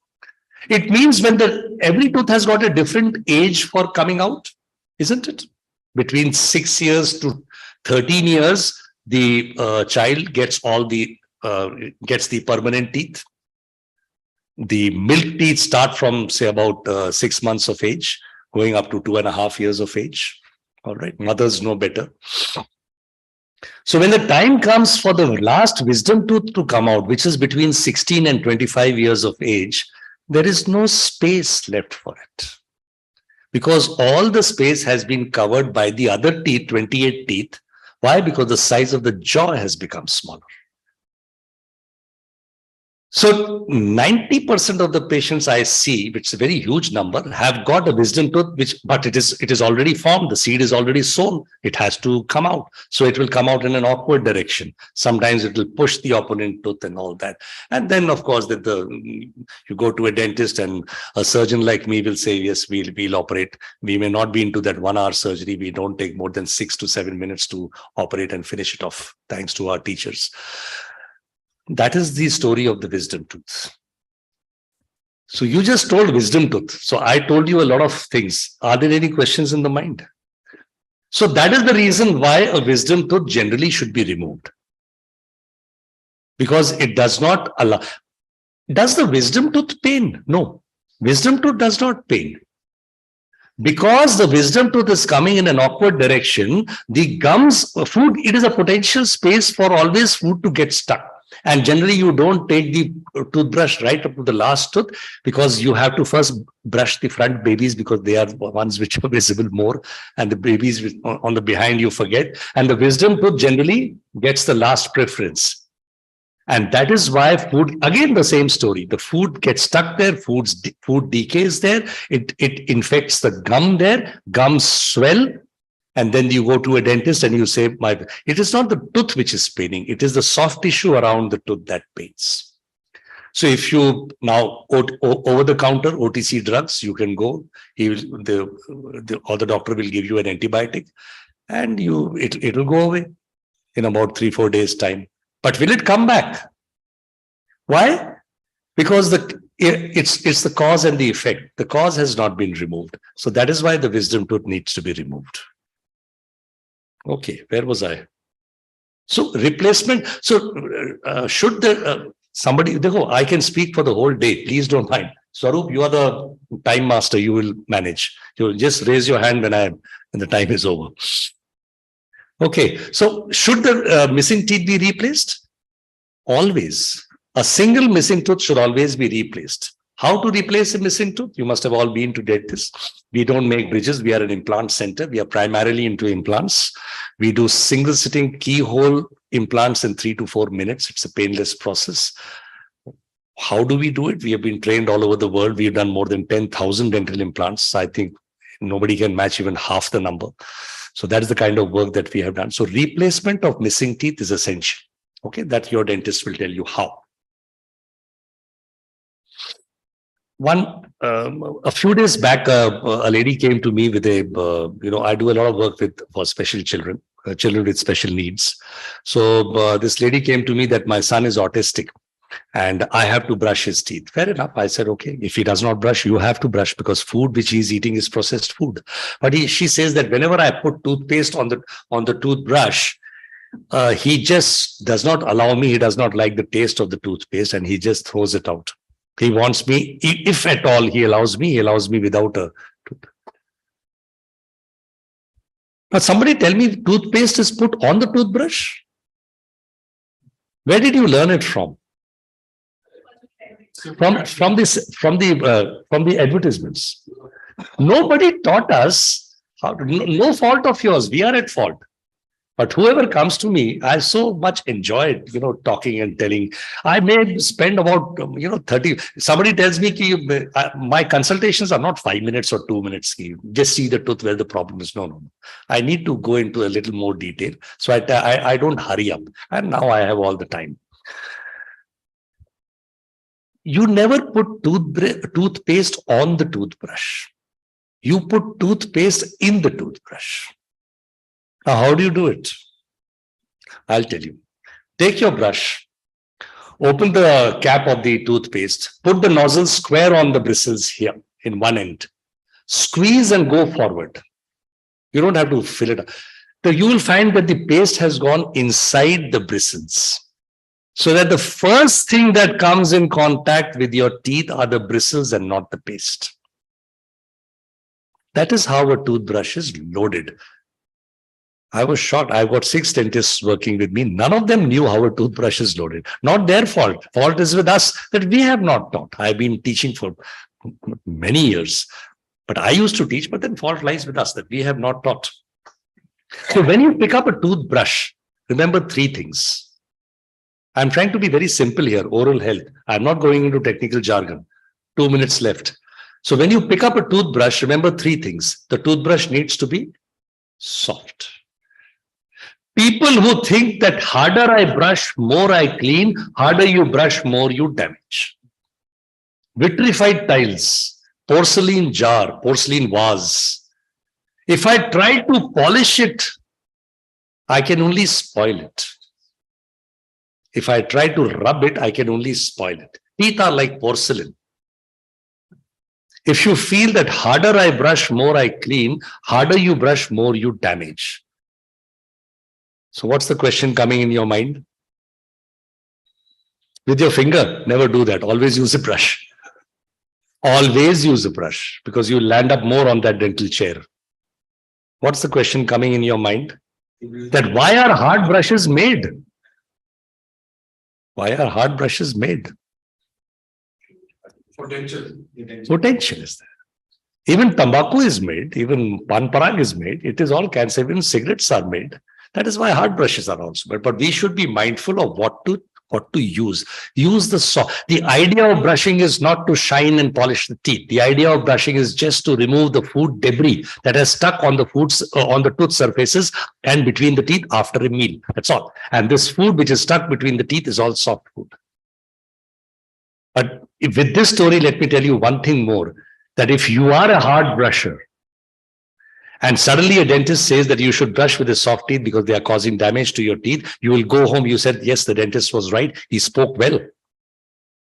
It means when every tooth has got a different age for coming out, isn't it? Between 6 years to 13 years, the child gets the permanent teeth. The milk teeth start from, say, about 6 months of age, going up to 2.5 years of age. All right, mothers know better. So when the time comes for the last wisdom tooth to come out, which is between 16 and 25 years of age, there is no space left for it. Because all the space has been covered by the other teeth, 28 teeth. Why? Because the size of the jaw has become smaller. So 90% of the patients I see, which is a very huge number, have got a wisdom tooth, but it is already formed. The seed is already sown. It has to come out. So it will come out in an awkward direction. Sometimes it will push the opponent tooth and all that. And then, of course, you go to a dentist and a surgeon like me will say, yes, we'll operate. We may not be into that 1 hour surgery. We don't take more than 6 to 7 minutes to operate and finish it off, thanks to our teachers. That is the story of the wisdom tooth. So you just told wisdom tooth. So I told you a lot of things. Are there any questions in the mind? So that is the reason why a wisdom tooth generally should be removed. Because it does not allow. Does the wisdom tooth pain? No. Wisdom tooth does not pain. Because the wisdom tooth is coming in an awkward direction, the gums, food, it is a potential space for always food to get stuck. And generally, you don't take the toothbrush right up to the last tooth, because you have to first brush the front babies, because they are the ones which are visible more, and the babies on the behind you forget. And the wisdom tooth generally gets the last preference. And that is why food, again, the same story. The food gets stuck there, food decays there, it infects the gum there, gums swell. And then you go to a dentist and you say, it is not the tooth which is paining, it is the soft tissue around the tooth that pains. So if you now over the counter OTC drugs, you can go, the doctor will give you an antibiotic and it will go away. in about 3-4 days time. But will it come back? Why? Because it's the cause and the effect. The cause has not been removed. So that is why the wisdom tooth needs to be removed. Okay, where was I? So replacement. So should the somebody, I can speak for the whole day. Please don't mind. Swaroop, you are the time master. You will manage. You will just raise your hand when the time is over. Okay, so should the missing teeth be replaced? Always. A single missing tooth should always be replaced. How to replace a missing tooth? You must have all been to get this. We don't make bridges. We are an implant center. We are primarily into implants. We do single sitting keyhole implants in 3 to 4 minutes. It's a painless process. How do we do it? We have been trained all over the world. We have done more than 10,000 dental implants. I think nobody can match even half the number. So that is the kind of work that we have done. So replacement of missing teeth is essential. Okay, that your dentist will tell you how. A few days back, a lady came to me with I do a lot of work for special children, children with special needs. So this lady came to me that my son is autistic and I have to brush his teeth. Fair enough. I said, okay, if he does not brush, you have to brush because food which he's eating is processed food. But she says that whenever I put toothpaste on the toothbrush, he just does not allow me. He does not like the taste of the toothpaste and he just throws it out. He wants me, if at all he allows me without a tooth. Now somebody tell me toothpaste is put on the toothbrush? Where did you learn it from? From the advertisements. Nobody taught us how to, no fault of yours. We are at fault. But whoever comes to me, I so much enjoyed, talking and telling. I may spend about, 30. Somebody tells me my consultations are not 5 minutes or 2 minutes. Just see the tooth where the problem is. No. I need to go into a little more detail. So I don't hurry up. And now I have all the time. You never put toothpaste on the toothbrush. You put toothpaste in the toothbrush. Now, how do you do it? I'll tell you. Take your brush, open the cap of the toothpaste, put the nozzle square on the bristles here in one end, squeeze and go forward. You don't have to fill it up. So you will find that the paste has gone inside the bristles. So that the first thing that comes in contact with your teeth are the bristles and not the paste. That is how a toothbrush is loaded. I was shocked. I've got 6 dentists working with me. None of them knew how a toothbrush is loaded. Not their fault. Fault is with us that we have not taught. I've been teaching for many years. But I used to teach, but then fault lies with us that we have not taught. So when you pick up a toothbrush, remember 3 things. I'm trying to be very simple here, oral health. I'm not going into technical jargon. 2 minutes left. So when you pick up a toothbrush, remember 3 things. The toothbrush needs to be soft. People who think that harder I brush, more I clean, harder you brush, more you damage. Vitrified tiles, porcelain jar, porcelain vase. If I try to polish it, I can only spoil it. If I try to rub it, I can only spoil it. Teeth are like porcelain. If you feel that harder I brush, more I clean, harder you brush, more you damage. So what's the question coming in your mind? With your finger, never do that. Always use a brush. Always use a brush because you land up more on that dental chair. What's the question coming in your mind? That why are hard brushes made? Why are hard brushes made? Potential is there. Even tambaku is made, even pan parag is made. It is all cancer. Even cigarettes are made. That is why hard brushes are also made. But we should be mindful of what to use. Use the soft. The idea of brushing is not to shine and polish the teeth. The idea of brushing is just to remove the food debris that has stuck on the on the tooth surfaces and between the teeth after a meal. That's all. And this food which is stuck between the teeth is all soft food. But with this story, let me tell you one thing more, that if you are a hard brusher and suddenly a dentist says that you should brush with the soft teeth because they are causing damage to your teeth, you will go home. You said, yes, the dentist was right. He spoke well.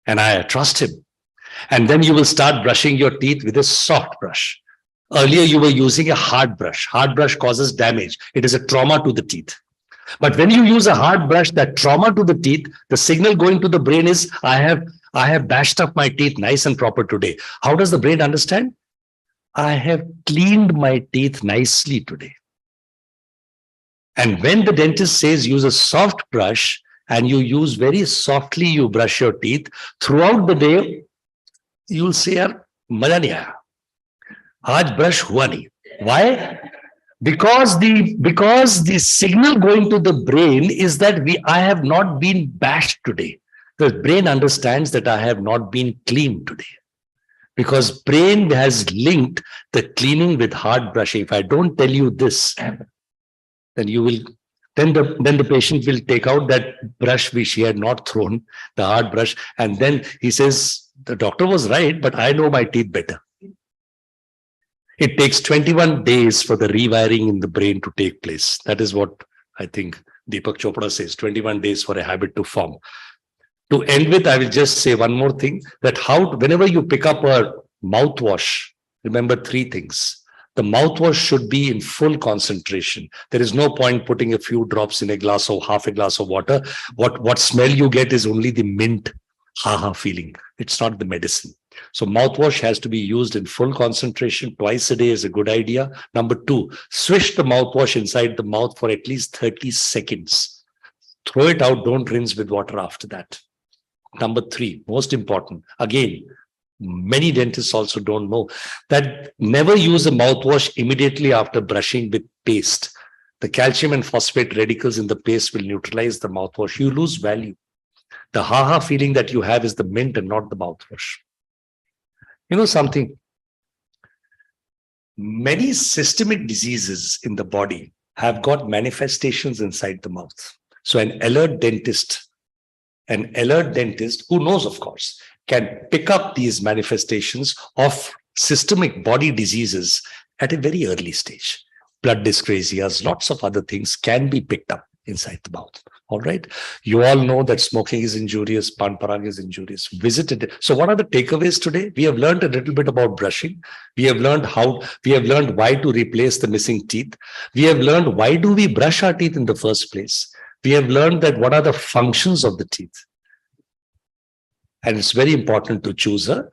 And I trust him. And then you will start brushing your teeth with a soft brush. Earlier, you were using a hard brush. Hard brush causes damage. It is a trauma to the teeth. But when you use a hard brush, that trauma to the teeth, the signal going to the brain is, I have bashed up my teeth nice and proper today. How does the brain understand? I have cleaned my teeth nicely today. And when the dentist says use a soft brush and you use very softly, you brush your teeth throughout the day, you'll say, yaar, maza nahi aaya. Aaj brush hua nahi. Why? Because the signal going to the brain is that I have not been bashed today. The brain understands that I have not been cleaned today. Because brain has linked the cleaning with hard brushing. If I don't tell you this, then you will, then the patient will take out that brush which he had not thrown, the hard brush, and then he says, the doctor was right, but I know my teeth better. It takes 21 days for the rewiring in the brain to take place. That is what I think Deepak Chopra says, 21 days for a habit to form. To end with, I will just say one more thing, that whenever you pick up a mouthwash, remember three things. The mouthwash should be in full concentration. There is no point putting a few drops in a glass or half a glass of water. What smell you get is only the mint ha-ha feeling. It's not the medicine. So mouthwash has to be used in full concentration. Twice a day is a good idea. Number two, swish the mouthwash inside the mouth for at least 30 seconds. Throw it out. Don't rinse with water after that. Number three, most important, again, many dentists also don't know that never use a mouthwash immediately after brushing with paste. The calcium and phosphate radicals in the paste will neutralize the mouthwash. You lose value. The ha-ha feeling that you have is the mint and not the mouthwash. You know something? Many systemic diseases in the body have got manifestations inside the mouth. So an alert dentist who knows, of course, can pick up these manifestations of systemic body diseases at a very early stage. Blood dyscrasias, lots of other things can be picked up inside the mouth. All right. You all know that smoking is injurious, pan parag is injurious. Visited. So what are the takeaways today? We have learned a little bit about brushing. We have learned why to replace the missing teeth. We have learned why do we brush our teeth in the first place. We have learned that what are the functions of the teeth. And it's very important to choose a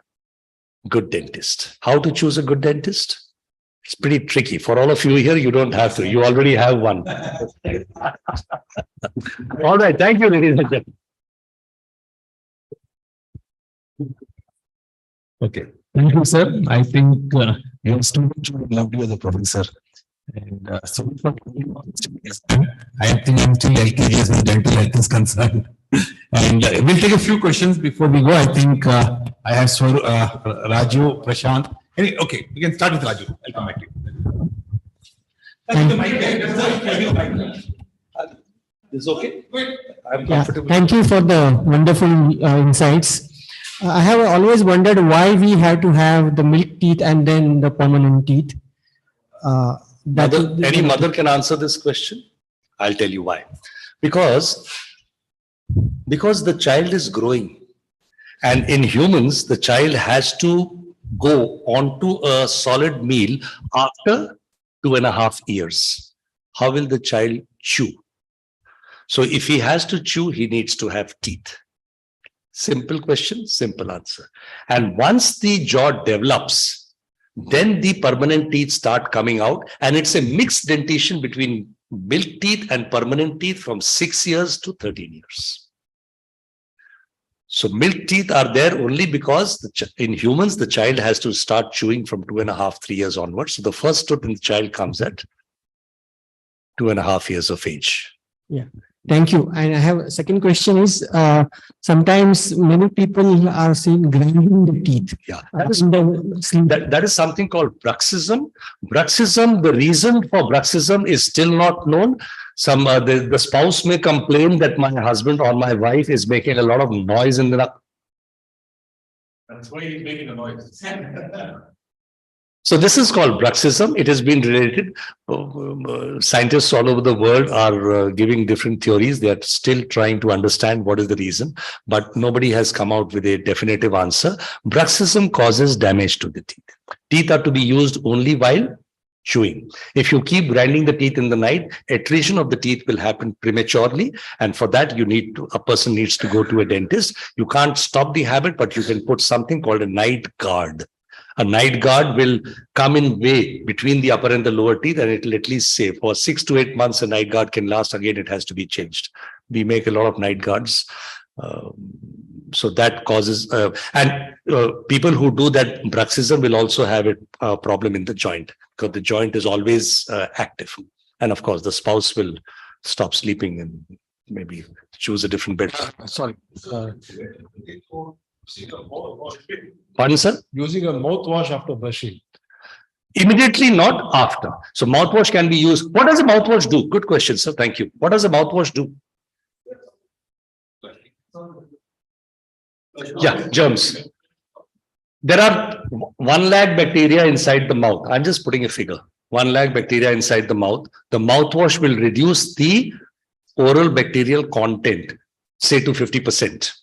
good dentist. How to choose a good dentist? It's pretty tricky. For all of you here, you don't have to. You already have one. All right. Thank you, ladies and gentlemen. Okay. Thank you, sir. I think your students would love you as a professor. And so I think I'm still LKG as far as dental health is concerned. And we'll take a few questions before we go. I think I have Raju, Prashant. Okay, we can start with Raju. I'll come back to you. This is okay? I'm Yeah, comfortable. thank you for the wonderful insights. I have always wondered why we have to have the milk teeth and then the permanent teeth. Any mother can answer this question. I'll tell you why. Because the child is growing, and in humans, the child has to go onto a solid meal after 2.5 years. How will the child chew? So if he has to chew, he needs to have teeth. Simple question, simple answer. And once the jaw develops, then the permanent teeth start coming out, and it's a mixed dentition between milk teeth and permanent teeth from 6 years to 13 years. So milk teeth are there only because in humans, the child has to start chewing from 2.5, 3 years onwards. So the first tooth in the child comes at 2.5 years of age. Yeah, thank you. And I have a second question is, sometimes many people are seeing grinding the teeth. Yeah, that is something called bruxism. Bruxism, the reason for bruxism is still not known. The spouse may complain that my husband or my wife is making a lot of noise in the. That's why he's making a noise. So this is called bruxism. It has been related. Scientists all over the world are giving different theories. They are still trying to understand what is the reason, but nobody has come out with a definitive answer. Bruxism causes damage to the teeth. Teeth are to be used only while chewing. If you keep grinding the teeth in the night, attrition of the teeth will happen prematurely. And for that, a person needs to go to a dentist. You can't stop the habit, but you can put something called a night guard. A night guard will come in way between the upper and the lower teeth, and it will at least say for 6 to 8 months, a night guard can last. Again, it has to be changed. We make a lot of night guards. So that causes, people who do that bruxism will also have a problem in the joint, because the joint is always active. And of course, the spouse will stop sleeping and maybe choose a different bed. Sorry. Pardon, sir? Using a mouthwash after brushing. Immediately, not after. So mouthwash can be used. What does a mouthwash do? Good question, sir. Thank you. What does a mouthwash do? Yeah, germs. There are 1 lakh bacteria inside the mouth. I'm just putting a figure. 1 lakh bacteria inside the mouth. The mouthwash will reduce the oral bacterial content, say to 50%.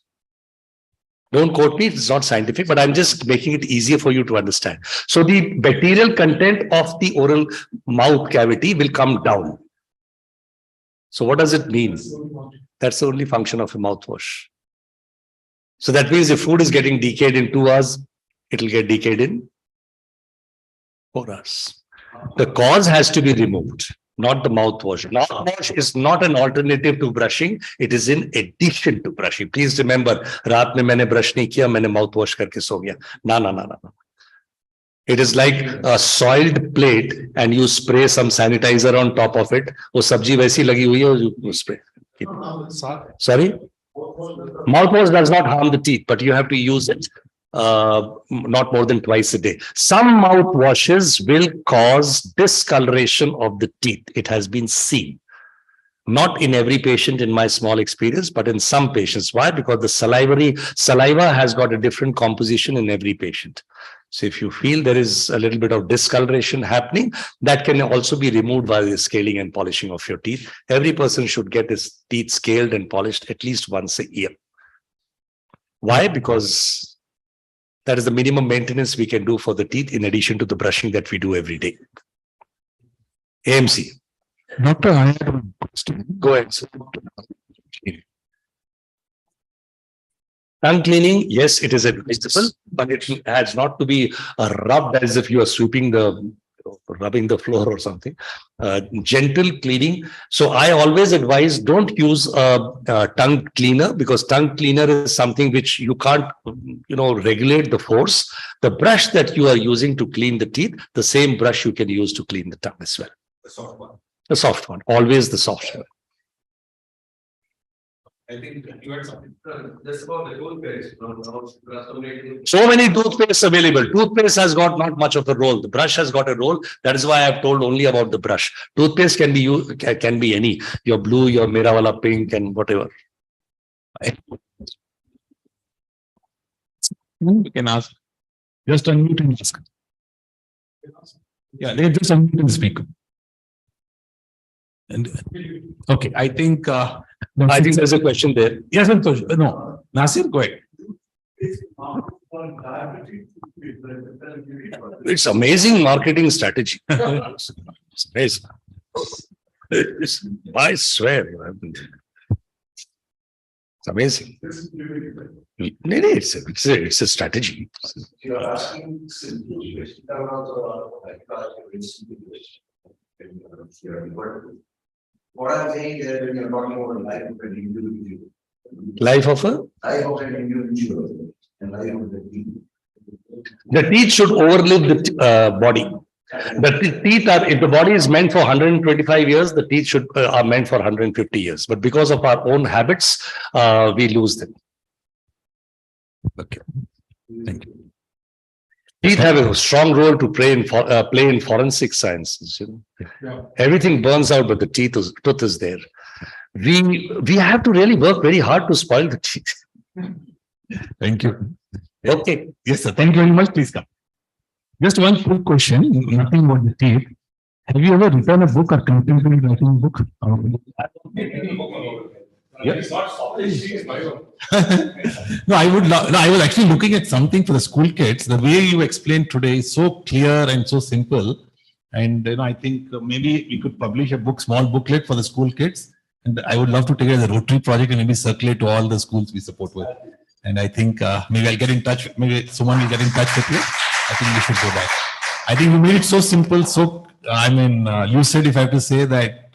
Don't quote me, it's not scientific, but I'm just making it easier for you to understand. So the bacterial content of the oral mouth cavity will come down. So what does it mean? That's the only function of a mouthwash. So that means if food is getting decayed in 2 hours, it will get decayed in 4 hours. The cause has to be removed, not the mouthwash. Mouthwash is not an alternative to brushing. It is in addition to brushing. Please remember, raat mein maine brush nahi kiya, maine mouthwash karke so gaya. No. It is like a soiled plate and you spray some sanitizer on top of it. Wo sabji waisi lagi hui hai, you spray. Sorry? Mouthwash does not harm the teeth, but you have to use it not more than twice a day. Some mouthwashes will cause discoloration of the teeth. It has been seen. Not in every patient in my small experience, but in some patients. Why? Because the saliva has got a different composition in every patient. So if you feel there is a little bit of discoloration happening, that can also be removed by the scaling and polishing of your teeth. Every person should get his teeth scaled and polished at least once a year. Why? Because that is the minimum maintenance we can do for the teeth in addition to the brushing that we do every day. AMC. Doctor, I have a question. Go ahead, sir. Tongue cleaning, yes, it is advisable, but it has not to be rubbed as if you are rubbing the floor or something. Gentle cleaning. So I always advise, don't use a tongue cleaner, because tongue cleaner is something which you can't, regulate the force. The brush that you are using to clean the teeth, the same brush you can use to clean the tongue as well. The soft one. The soft one, always the soft one. I think you had something. Just about the toothpaste. So many toothpastes available. Toothpaste has got not much of a role. The brush has got a role. That is why I've told only about the brush. Toothpaste can be used, can be any. Your blue, your Mera Wala pink, and whatever. You can ask. Just unmute and ask. Yeah, they just unmute and speak. And okay, I think there's a question there. Yes, no, Nasir, go ahead. It's amazing marketing strategy. It's amazing. I swear. It's amazing. It's a strategy. What I'm saying is that when you're talking about life of an individual. Life of a? Life of an individual and life of the teeth. The teeth should overlive the body. The teeth are, if the body is meant for 125 years, the teeth are meant for 150 years. But because of our own habits, we lose them. Okay. Thank you. Teeth have a strong role to play in forensic sciences. Yeah. Everything burns out, but the tooth is there. We have to really work very hard to spoil the teeth. Thank you. Okay. Yes, sir. Thank you very much. Please come. Just one quick question, nothing about the tape. Have you ever written a book or contemplated writing a book? No, I was actually looking at something for the school kids. The way you explained today is so clear and so simple. And I think maybe we could publish a book, small booklet for the school kids. And I would love to take it as a Rotary project and maybe circulate to all the schools we support with. And I think maybe I'll get in touch. Maybe someone will get in touch with you. I think we should go back. I think you made it so simple, so lucid. If I have to say that,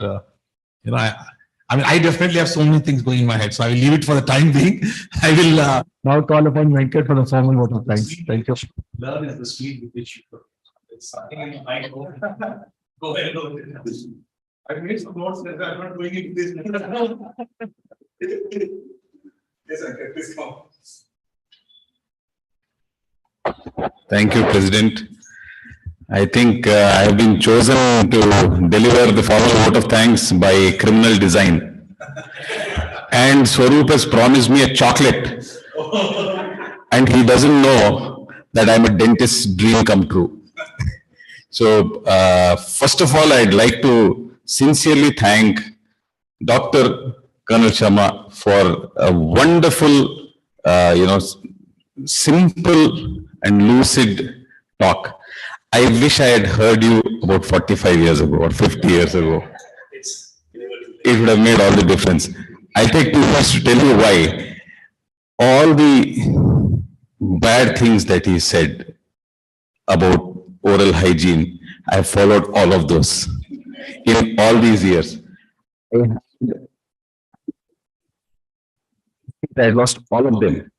I definitely have so many things going in my head. So I will leave it for the time being. I will now call upon Venkat for the formal vote of thanks. Thank you. Learn is the speed with which you put. It's something in mind. Go ahead. I made some notes that I'm not going into this. Yes, I get this come. Thank you, President. I think I have been chosen to deliver the formal vote of thanks by criminal design. And Swaroop has promised me a chocolate. And he doesn't know that I'm a dentist's dream come true. So, first of all, I'd like to sincerely thank Dr. Colonel Sharma for a wonderful, simple and lucid talk. I wish I had heard you about 45 years ago or 50 years ago. It would have made all the difference. I take 2 minutes to tell you why. All the bad things that he said about oral hygiene, I have followed all of those in all these years. I lost all of them,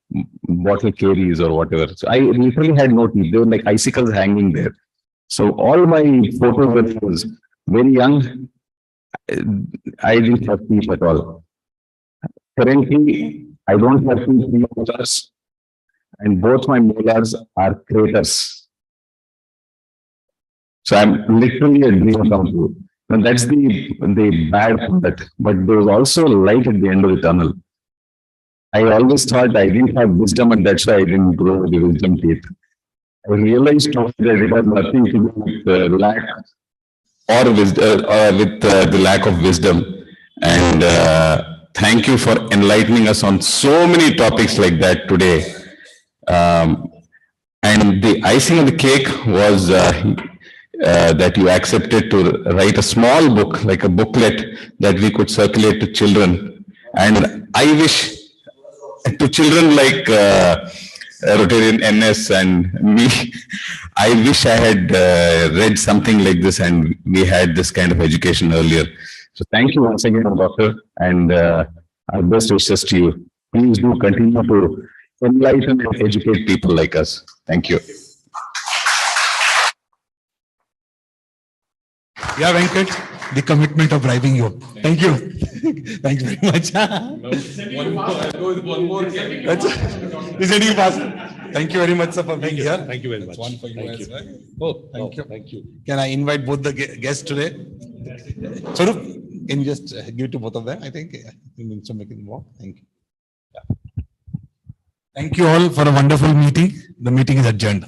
bottle caries or whatever. So I literally had no teeth. They were like icicles hanging there. So all my photos when I was very young, I didn't have teeth at all. Currently, I don't have two molars, and both my molars are craters. So I'm literally a dream come true. And that's the bad part. But there was also light at the end of the tunnel. I always thought I didn't have wisdom, and that's why I didn't grow the wisdom teeth. I realized that it had nothing to do with lack or wisdom, with the lack of wisdom. And thank you for enlightening us on so many topics like that today. And the icing on the cake was that you accepted to write a small book, like a booklet that we could circulate to children. And I wish to children like Rotarian NS and me, I wish I had read something like this and we had this kind of education earlier. So thank you once again, Doctor, and our best wishes to you. Please do continue to enlighten and educate people like us. Thank you. Yeah, Venkat, the commitment of bribing you. Thank you. Thanks very much. One more. Is any faster? Thank you very much, sir, for being here. Thank you very much. One for you Thank as you. well. Oh, thank you. Thank you. Can I invite both the guests today? Swaroop, can you just give it to both of them? I think you need to make it more. Thank you. Yeah. Thank you all for a wonderful meeting. The meeting is adjourned.